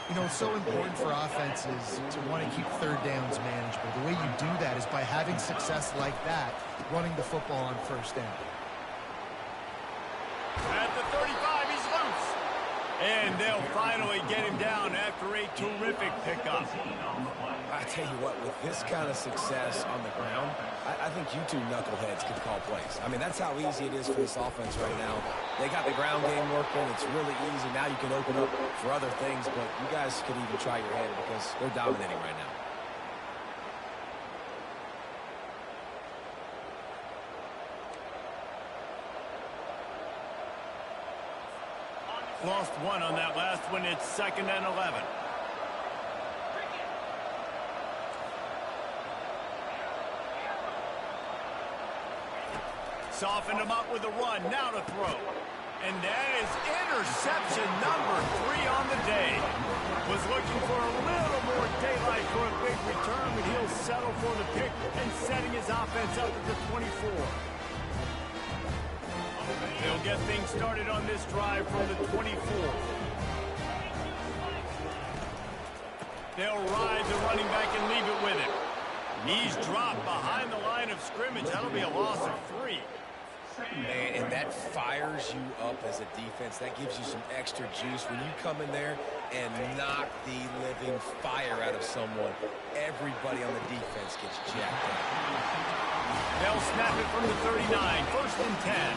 You know, it's so important for offenses to want to keep third downs manageable. The way you do that is by having success like that, running the football on first down. At the 35, he's loose. And they'll finally get him down after a terrific pickup. I tell you what, with this kind of success on the ground, I think you two knuckleheads could call plays. I mean, that's how easy it is for this offense right now. They got the ground game working. It's really easy. Now you can open up for other things, but you guys could even try your hand because they're dominating right now. Lost one on that last one. It's 2nd and 11. Softened him up with a run. Now to throw. And that is interception number 3 on the day. Was looking for a little more daylight for a big return, but he'll settle for the pick and setting his offense up at the 24. They'll get things started on this drive from the 24. They'll ride the running back and leave it with him. He's dropped behind the line of scrimmage. That'll be a loss of 3. Man, and that fires you up as a defense. That gives you some extra juice. When you come in there and knock the living fire out of someone, everybody on the defense gets jacked up. They'll snap it from the 39. 1st and 10.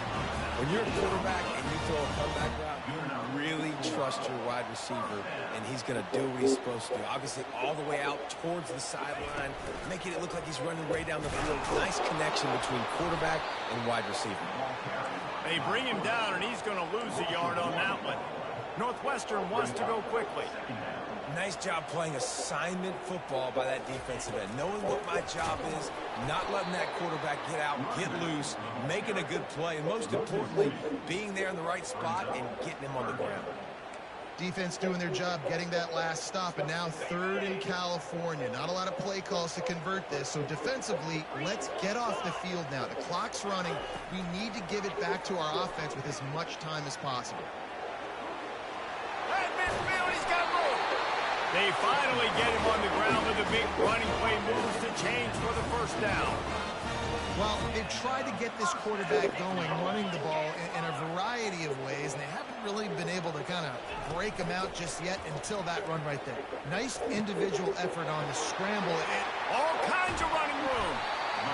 When you're a quarterback and you throw a comeback route, you really trust your wide receiver, and he's going to do what he's supposed to do. Obviously, all the way out towards the sideline, making it look like he's running way down the field. Nice connection between quarterback and wide receiver. They bring him down, and he's going to lose a yard on that one. Northwestern wants to go quickly. Nice job playing assignment football by that defensive end. Knowing what my job is, not letting that quarterback get out, get loose, making a good play, and most importantly, being there in the right spot and getting him on the ground. Defense doing their job, getting that last stop, and now 3rd in California. Not a lot of play calls to convert this, so defensively, let's get off the field now. The clock's running. We need to give it back to our offense with as much time as possible. At midfield, he's got room. They finally get him on the ground with a big running play moves to change for the 1st down. Well, they've tried to get this quarterback going, running the ball in a variety of ways, and they haven't really been able to kind of break him out just yet until that run right there. Nice individual effort on the scramble. And all kinds of running room.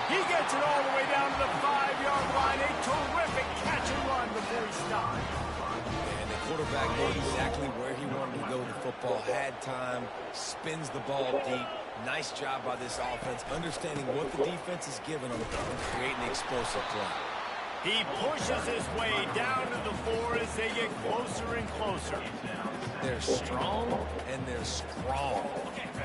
He gets it all the way down to the 5-yard line. A terrific catch and run before he stopped. And the quarterback knew exactly where he wanted to go with the football, had time, spins the ball deep. Nice job by this offense, understanding what the defense is giving them and creating explosive play. He pushes his way down to the 4 as they get closer and closer. They're strong and they're strong.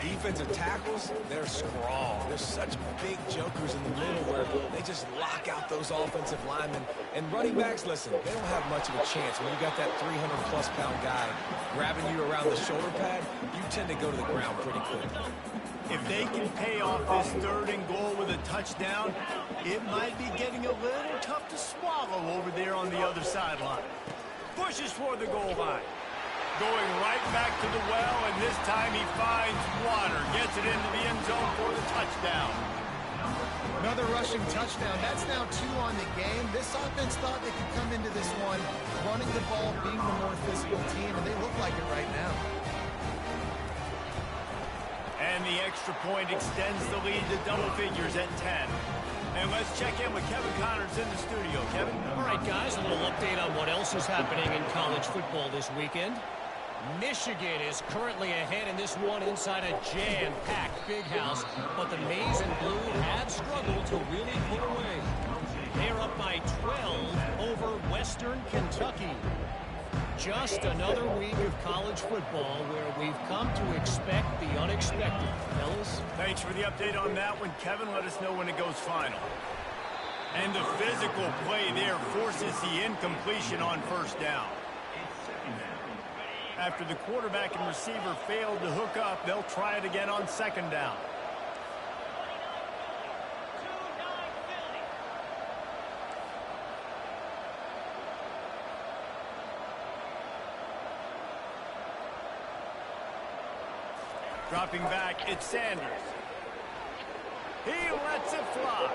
Defensive tackles, they're strong. They're such big jokers in the middle where they just lock out those offensive linemen. And running backs, listen, they don't have much of a chance. When you got that 300-plus pound guy grabbing you around the shoulder pad, you tend to go to the ground pretty quickly. If they can pay off this 3rd and goal with a touchdown, it might be getting a little tough to swallow over there on the other sideline. Pushes for the goal line. Going right back to the well, and this time he finds water. Gets it into the end zone for the touchdown. Another rushing touchdown. That's now 2 on the game. This offense thought they could come into this one running the ball, being the more physical team, and they look like it right now. And the extra point extends the lead to double figures at 10. And let's check in with Kevin Connors in the studio. Kevin? All right, guys, a little update on what else is happening in college football this weekend. Michigan is currently ahead in this one inside a jam-packed big house, but the Maize and Blue have struggled to really pull away. They're up by 12 over Western Kentucky. Just another week of college football where we've come to expect the unexpected. Fellas? Thanks for the update on that one, Kevin. Let us know when it goes final. And the physical play there forces the incompletion on 1st down. After the quarterback and receiver failed to hook up, they'll try it again on 2nd down. Dropping back, it's Sanders. He lets it fly.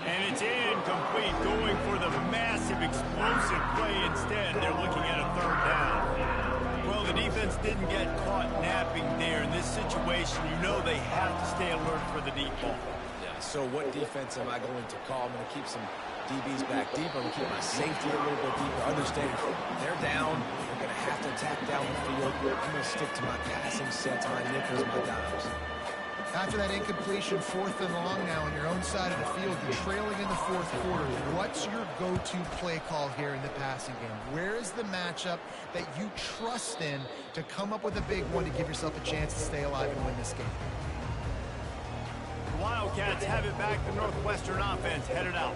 And it's incomplete, going for the massive explosive play instead. They're looking at a 3rd down. situation, you know they have to stay alert for the deep ball. Yeah, so what defense am I going to call? I'm going to keep some DBs back deep. I'm going to keep my safety a little bit deeper. Understand they're down. They're going to have to attack down the field. I'm going to stick to my passing sets, my nickels, my dimes. After that incompletion, 4th and long now on your own side of the field, you're trailing in the 4th quarter. What's your go-to play call here in the passing game? Where is the matchup that you trust in to come up with a big one to give yourself a chance to stay alive and win this game? The Wildcats have it back. The Northwestern offense headed out.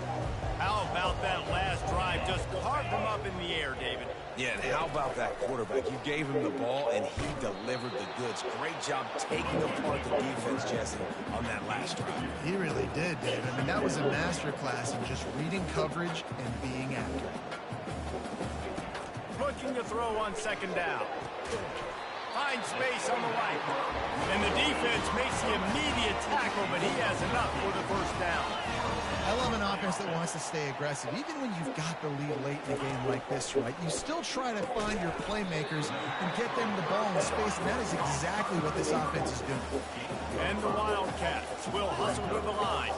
How about that last drive? Just carved them up in the air, David. Yeah, and how about that quarterback? You gave him the ball, and he delivered the goods. Great job taking apart the defense, Jesse, on that last drive. He really did, David. I mean, that was a masterclass in just reading coverage and being accurate. Looking to throw on 2nd down. Finds space on the right. And the defense makes the immediate tackle, but he has enough for the 1st down. I love an offense that wants to stay aggressive. Even when you've got the lead late in a game like this, right, you still try to find your playmakers and get them the ball in space, and that is exactly what this offense is doing. And the Wildcats will hustle to the line.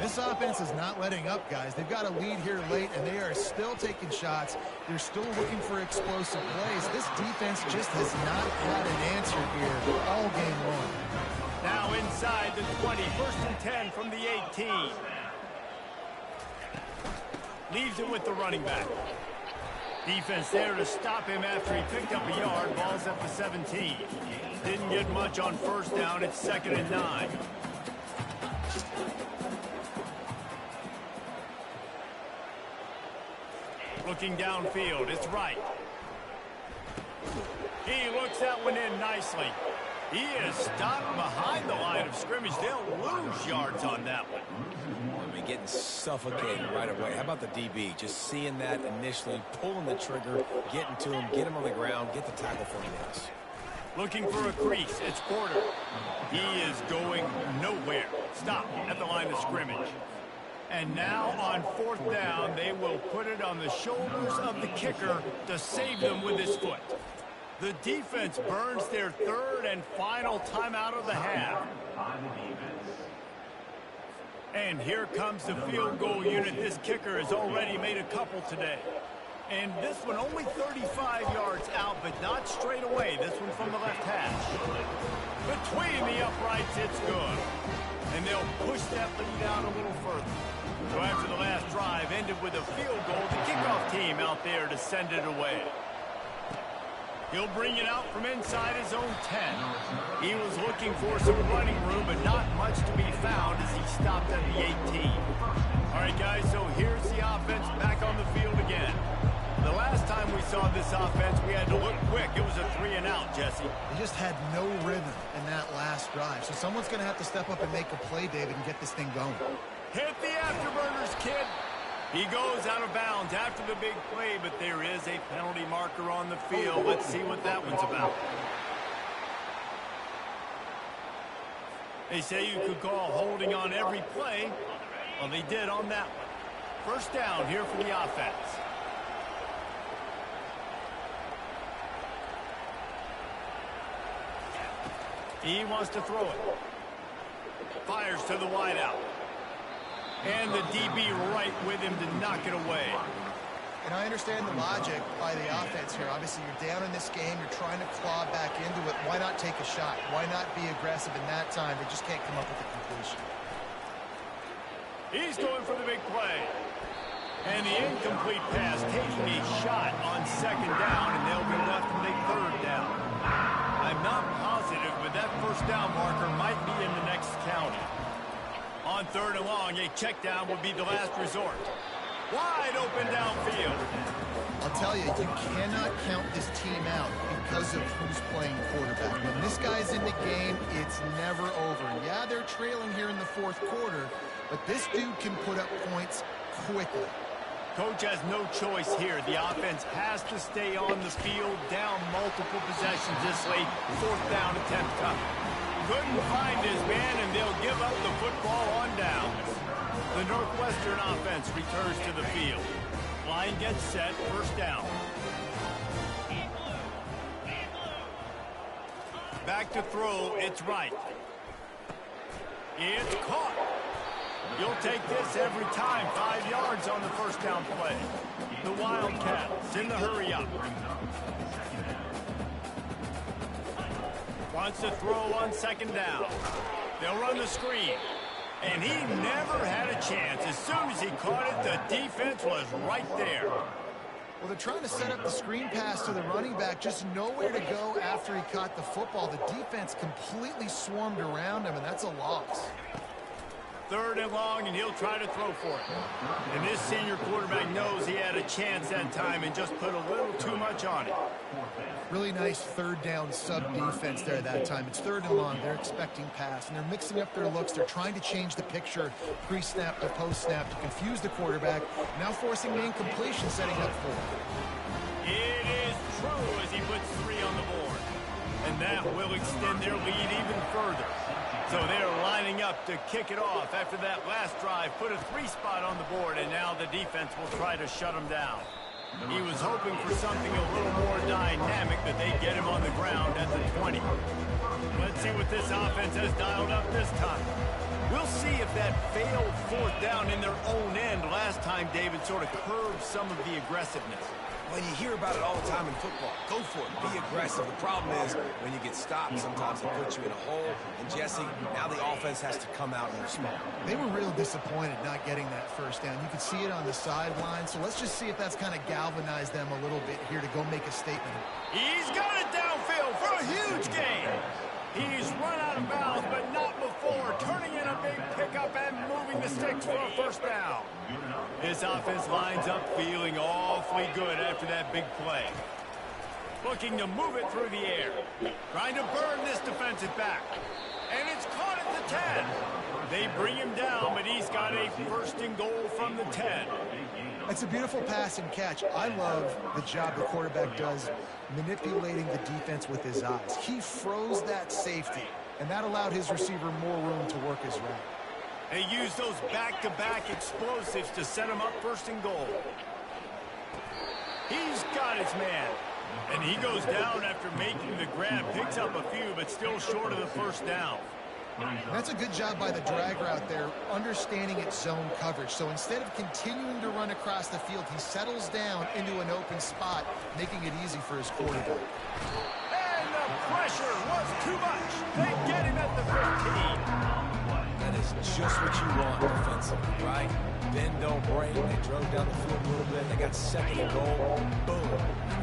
This offense is not letting up, guys. They've got a lead here late, and they are still taking shots. They're still looking for explosive plays. This defense just has not had an answer here all game long. Now inside the 20, 1st and 10 from the 18. Leaves it with the running back. Defense there to stop him after he picked up a yard. Ball's at the 17. Didn't get much on 1st down. It's 2nd and 9. Looking downfield. It's right. He looks that one in nicely. He is stopped behind the line of scrimmage. They'll lose yards on that one. I mean, getting suffocated right away. How about the DB? Just seeing that initially, pulling the trigger, getting to him, get him on the ground, get the tackle for him. Looking for a crease. It's Porter. He is going nowhere. Stop at the line of scrimmage. And now on 4th down, they will put it on the shoulders of the kicker to save them with his foot. The defense burns their 3rd and final timeout of the half. And here comes the field goal unit. This kicker has already made a couple today. And this one only 35 yards out, but not straight away. This one from the left hash. Between the uprights, it's good. And they'll push that lead out a little further. So after the last drive ended with a field goal, the kickoff team out there to send it away. He'll bring it out from inside his own 10. He was looking for some running room, but not much to be found as he stopped at the 18. All right, guys, so here's the offense back on the field again. The last time we saw this offense, we had to look quick. It was a 3-and-out, Jesse. They just had no rhythm in that last drive. So someone's going to have to step up and make a play, David, and get this thing going. Hit the afterburners, kid. He goes out of bounds after the big play, but there is a penalty marker on the field. Let's see what that one's about. They say you could call holding on every play. Well, they did on that one. 1st down here for the offense. He wants to throw it. Fires to the wideout. And the DB right with him to knock it away. And I understand the logic by the offense here. Obviously, you're down in this game. You're trying to claw back into it. Why not take a shot? Why not be aggressive in that time? They just can't come up with a completion. He's going for the big play. And the incomplete pass taking a shot on 2nd down, and they'll be left with a 3rd down. I'm not positive, but that 1st down marker might be in the next county. On 3rd and long, a check down would be the last resort. Wide open downfield. I'll tell you, you cannot count this team out because of who's playing quarterback. When this guy's in the game, it's never over. Yeah, they're trailing here in the 4th quarter, but this dude can put up points quickly. Coach has no choice here. The offense has to stay on the field, down multiple possessions this late. 4th down attempt up. Couldn't find his man, and they'll give up the football on downs. The Northwestern offense returns to the field. Line gets set, 1st down. Back to throw. It's right. It's caught. You'll take this every time. 5 yards on the first down play. The Wildcats in the hurry up. Wants to throw on second down. They'll run the screen. And he never had a chance. As soon as he caught it, the defense was right there. Well, they're trying to set up the screen pass to the running back, just nowhere to go after he caught the football. The defense completely swarmed around him, and that's a loss. 3rd and long, and he'll try to throw for it. And this senior quarterback knows he had a chance that time and just put a little too much on it. Really nice 3rd down sub-defense there that time. It's 3rd and long. They're expecting pass, and they're mixing up their looks. They're trying to change the picture pre-snap to post-snap to confuse the quarterback, now forcing the incompletion, setting up 4. It is true as he puts 3 on the board. And that will extend their lead even further. So they're lining up to kick it off after that last drive. Put a 3 spot on the board, and now the defense will try to shut him down. He was hoping for something a little more dynamic, that they'd get him on the ground at the 20. Let's see what this offense has dialed up this time. We'll see if that failed 4th down in their own end last time, David, sort of curved some of the aggressiveness. Well, you hear about it all the time in football. Go for it. Be aggressive. The problem is when you get stopped, sometimes it puts you in a hole. And, Jesse, now the offense has to come out and respond. They were real disappointed not getting that 1st down. You could see it on the sideline. So let's just see if that's kind of galvanized them a little bit here to go make a statement. He's got it downfield for a huge gain. He's run out of bounds, but not before turning in a big pickup and moving the sticks for a 1st down. This offense lines up feeling awfully good after that big play. Looking to move it through the air. Trying to burn this defensive back. And it's caught at the 10. They bring him down, but he's got a 1st and goal from the 10. It's a beautiful pass and catch. I love the job the quarterback does manipulating the defense with his eyes. He froze that safety, and that allowed his receiver more room to work his route. They use those back-to-back explosives to set him up 1st and goal. He's got his man. And he goes down after making the grab. Picks up a few, but still short of the 1st down. That's a good job by the drag route there, understanding its zone coverage. So instead of continuing to run across the field, he settles down into an open spot, making it easy for his quarterback. And the pressure was too much. They get him at the 15. That is just what you want defensively, right? Bend, don't break. They drove down the field a little bit. They got 2nd and goal. Boom.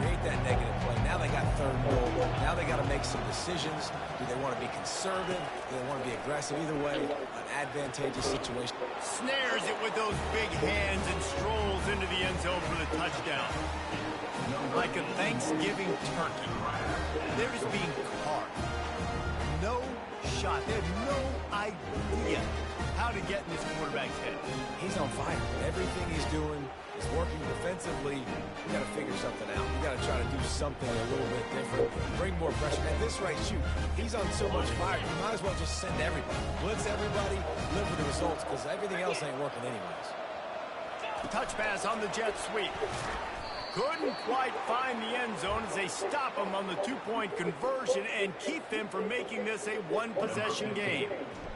Create that negative play. Now they got 3rd and goal. Now they got to make some decisions. Do they want to be conservative? Do they want to be aggressive? Either way, an advantageous situation. Snares it with those big hands and strolls into the end zone for the touchdown. Like a Thanksgiving turkey. They're just being carved. No shot. They have no idea how to get in this quarterback's head. He's on fire. Everything he's doing is working defensively. You got to figure something out. You got to try to do something a little bit different. Bring more pressure. At this rate, shoot, he's on so much fire, you might as well just send everybody. Blitz everybody, live with the results, because everything else ain't working anyways. Touch pass on the jet sweep. Couldn't quite find the end zone as they stop him on the 2-point conversion and keep them from making this a 1-possession game.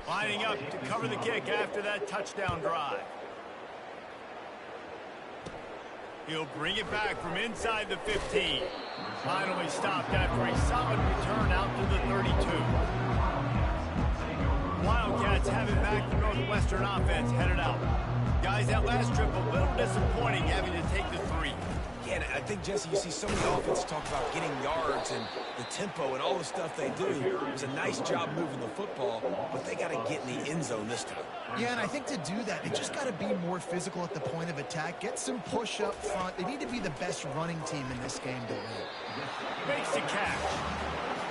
Lining up to cover the kick after that touchdown drive. He'll bring it back from inside the 15. Finally stopped after a solid return out to the 32. Wildcats have it back. The Northwestern offense headed out. Guys, that last trip a little disappointing, having to take the 3. Yeah, I think, Jesse, you see so many offenses talk about getting yards and the tempo and all the stuff they do. It was a nice job moving the football, but they got to get in the end zone this time. Yeah, and I think to do that, they just got to be more physical at the point of attack. Get some push up front. They need to be the best running team in this game to win. Makes the catch.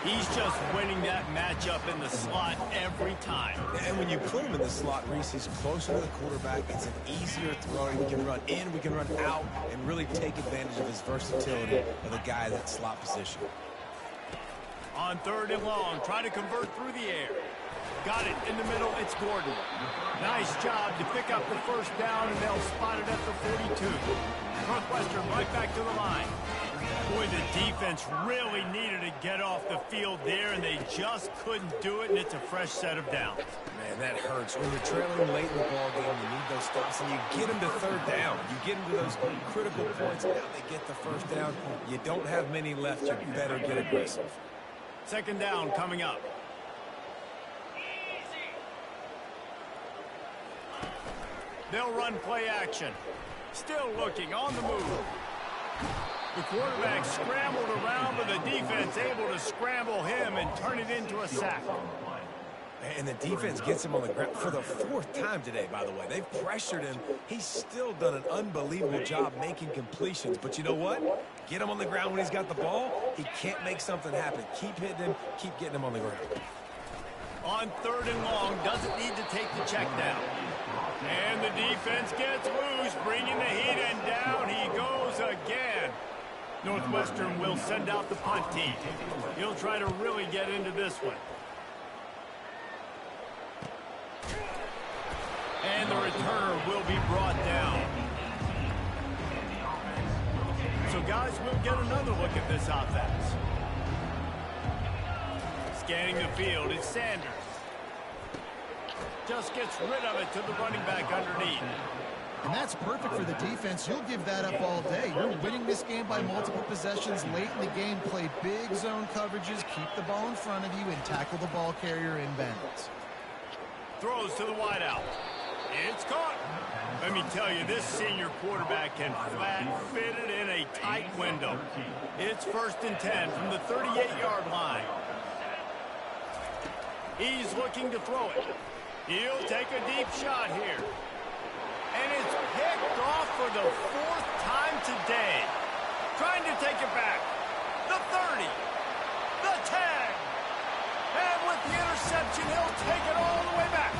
He's just winning that matchup in the slot every time. And when you put him in the slot, Reese, he's closer to the quarterback. It's an easier throw. We can run in, we can run out, and really take advantage of his versatility of the guy in that slot position. On 3rd and long, try to convert through the air. Got it in the middle. It's Gordon. Nice job to pick up the 1st down, and they'll spot it at the 42. Northwestern right back to the line. Boy, the defense really needed to get off the field there, and they just couldn't do it, and it's a fresh set of downs. Man, that hurts. When you're trailing late in the ball game, you need those stops, and you get them to third down. You get them to those critical points, and now they get the first down. You don't have many left. You better get aggressive. Second down coming up. They'll run play action. Still looking on the move. The quarterback scrambled around, but the defense able to scramble him and turn it into a sack. And the defense gets him on the ground for the fourth time today, by the way. They've pressured him. He's still done an unbelievable job making completions. But you know what? Get him on the ground when he's got the ball. He can't make something happen. Keep hitting him. Keep getting him on the ground. On third and long, doesn't need to take the check down. And the defense gets loose, bringing the heat, and down he goes again. Northwestern will send out the punt team. He'll try to really get into this one. And the returner will be brought down. So guys, we'll get another look at this offense. Scanning the field, it's Sanders. Just gets rid of it to the running back underneath. And that's perfect for the defense. You'll give that up all day. You're winning this game by multiple possessions late in the game. Play big zone coverages, keep the ball in front of you, and tackle the ball carrier inbounds. Throws to the wideout. It's caught. Let me tell you, this senior quarterback can flat fit it in a tight window. It's 1st and 10 from the 38-yard line. He's looking to throw it. He'll take a deep shot here. And it's picked off for the 4th time today. Trying to take it back. The 30. The 10. And with the interception, he'll take it all the way back.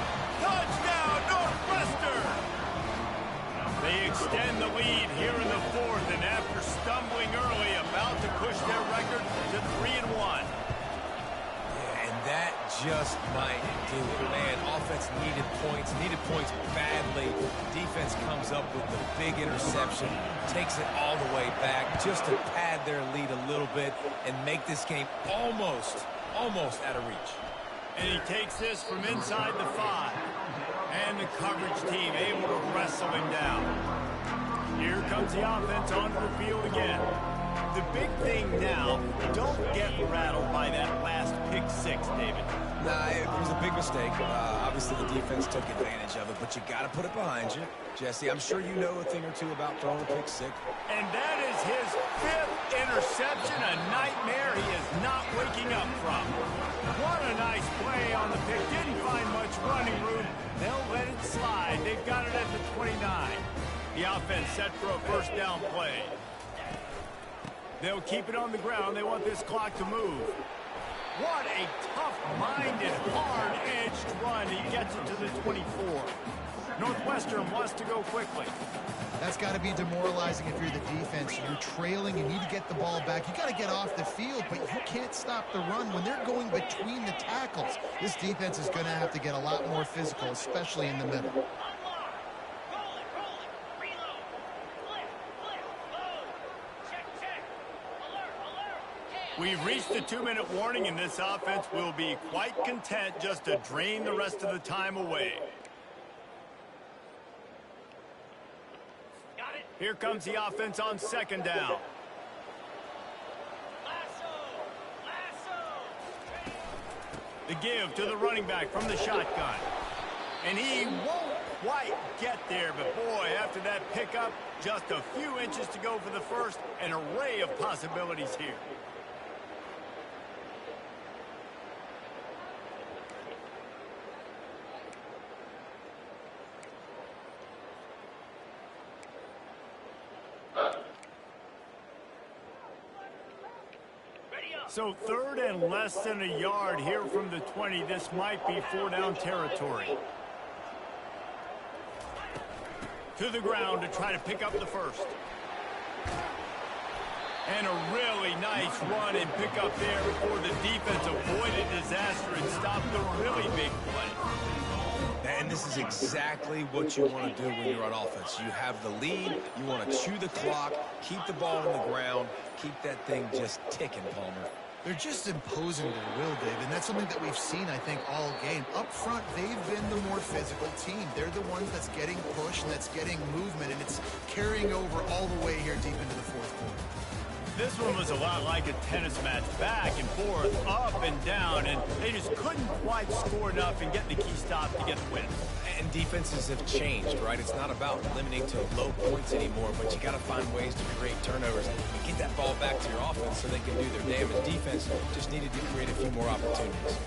Touchdown, Northwestern! They extend the lead here in the 4th, and after stumbling early, about to push their record to 3-1. That just might do it. Man, offense needed points badly. Defense comes up with the big interception, takes it all the way back just to pad their lead a little bit and make this game almost out of reach. And he takes this from inside the 5. And the coverage team able to wrestle him down. Here comes the offense onto the field again. The big thing now, don't get rattled by that last pick-6, David. Nah, it was a big mistake. Obviously, the defense took advantage of it, but you got to put it behind you. Jesse, I'm sure you know a thing or two about throwing a pick-6. And that is his 5th interception, a nightmare he is not waking up from. What a nice play on the pick. Didn't find much running room. They'll let it slide. They've got it at the 29. The offense set for a 1st down play. They'll keep it on the ground. They want this clock to move. What a tough-minded, hard-edged run. He gets it to the 24. Northwestern wants to go quickly. That's got to be demoralizing if you're the defense. You're trailing. You need to get the ball back. You got to get off the field, but you can't stop the run when they're going between the tackles. This defense is going to have to get a lot more physical, especially in the middle. We've reached the 2-minute warning, and this offense will be quite content just to drain the rest of the time away. Here comes the offense on 2nd down. The give to the running back from the shotgun. And he won't quite get there, but boy, after that pickup, just a few inches to go for the 1st, an array of possibilities here. So 3rd and less than a yard here from the 20. This might be 4-down territory. To the ground to try to pick up the 1st. And a really nice run and pick up there before the defense avoided disaster and stopped the really big play. And this is exactly what you want to do when you're on offense. You have the lead. You want to chew the clock, keep the ball on the ground, keep that thing just ticking, Palmer. They're just imposing their will, Dave, and that's something that we've seen, I think, all game. Up front, they've been the more physical team. They're the ones that's getting pushed and that's getting movement, and it's carrying over all the way here deep into the fourth quarter. This one was a lot like a tennis match, back and forth, up and down, and they just couldn't quite score enough and get the key stop to get the win. And defenses have changed, right? It's not about limiting to low points anymore, but you got to find ways to create turnovers and get that ball back to your offense so they can do their damage. Defense just needed to create a few more opportunities.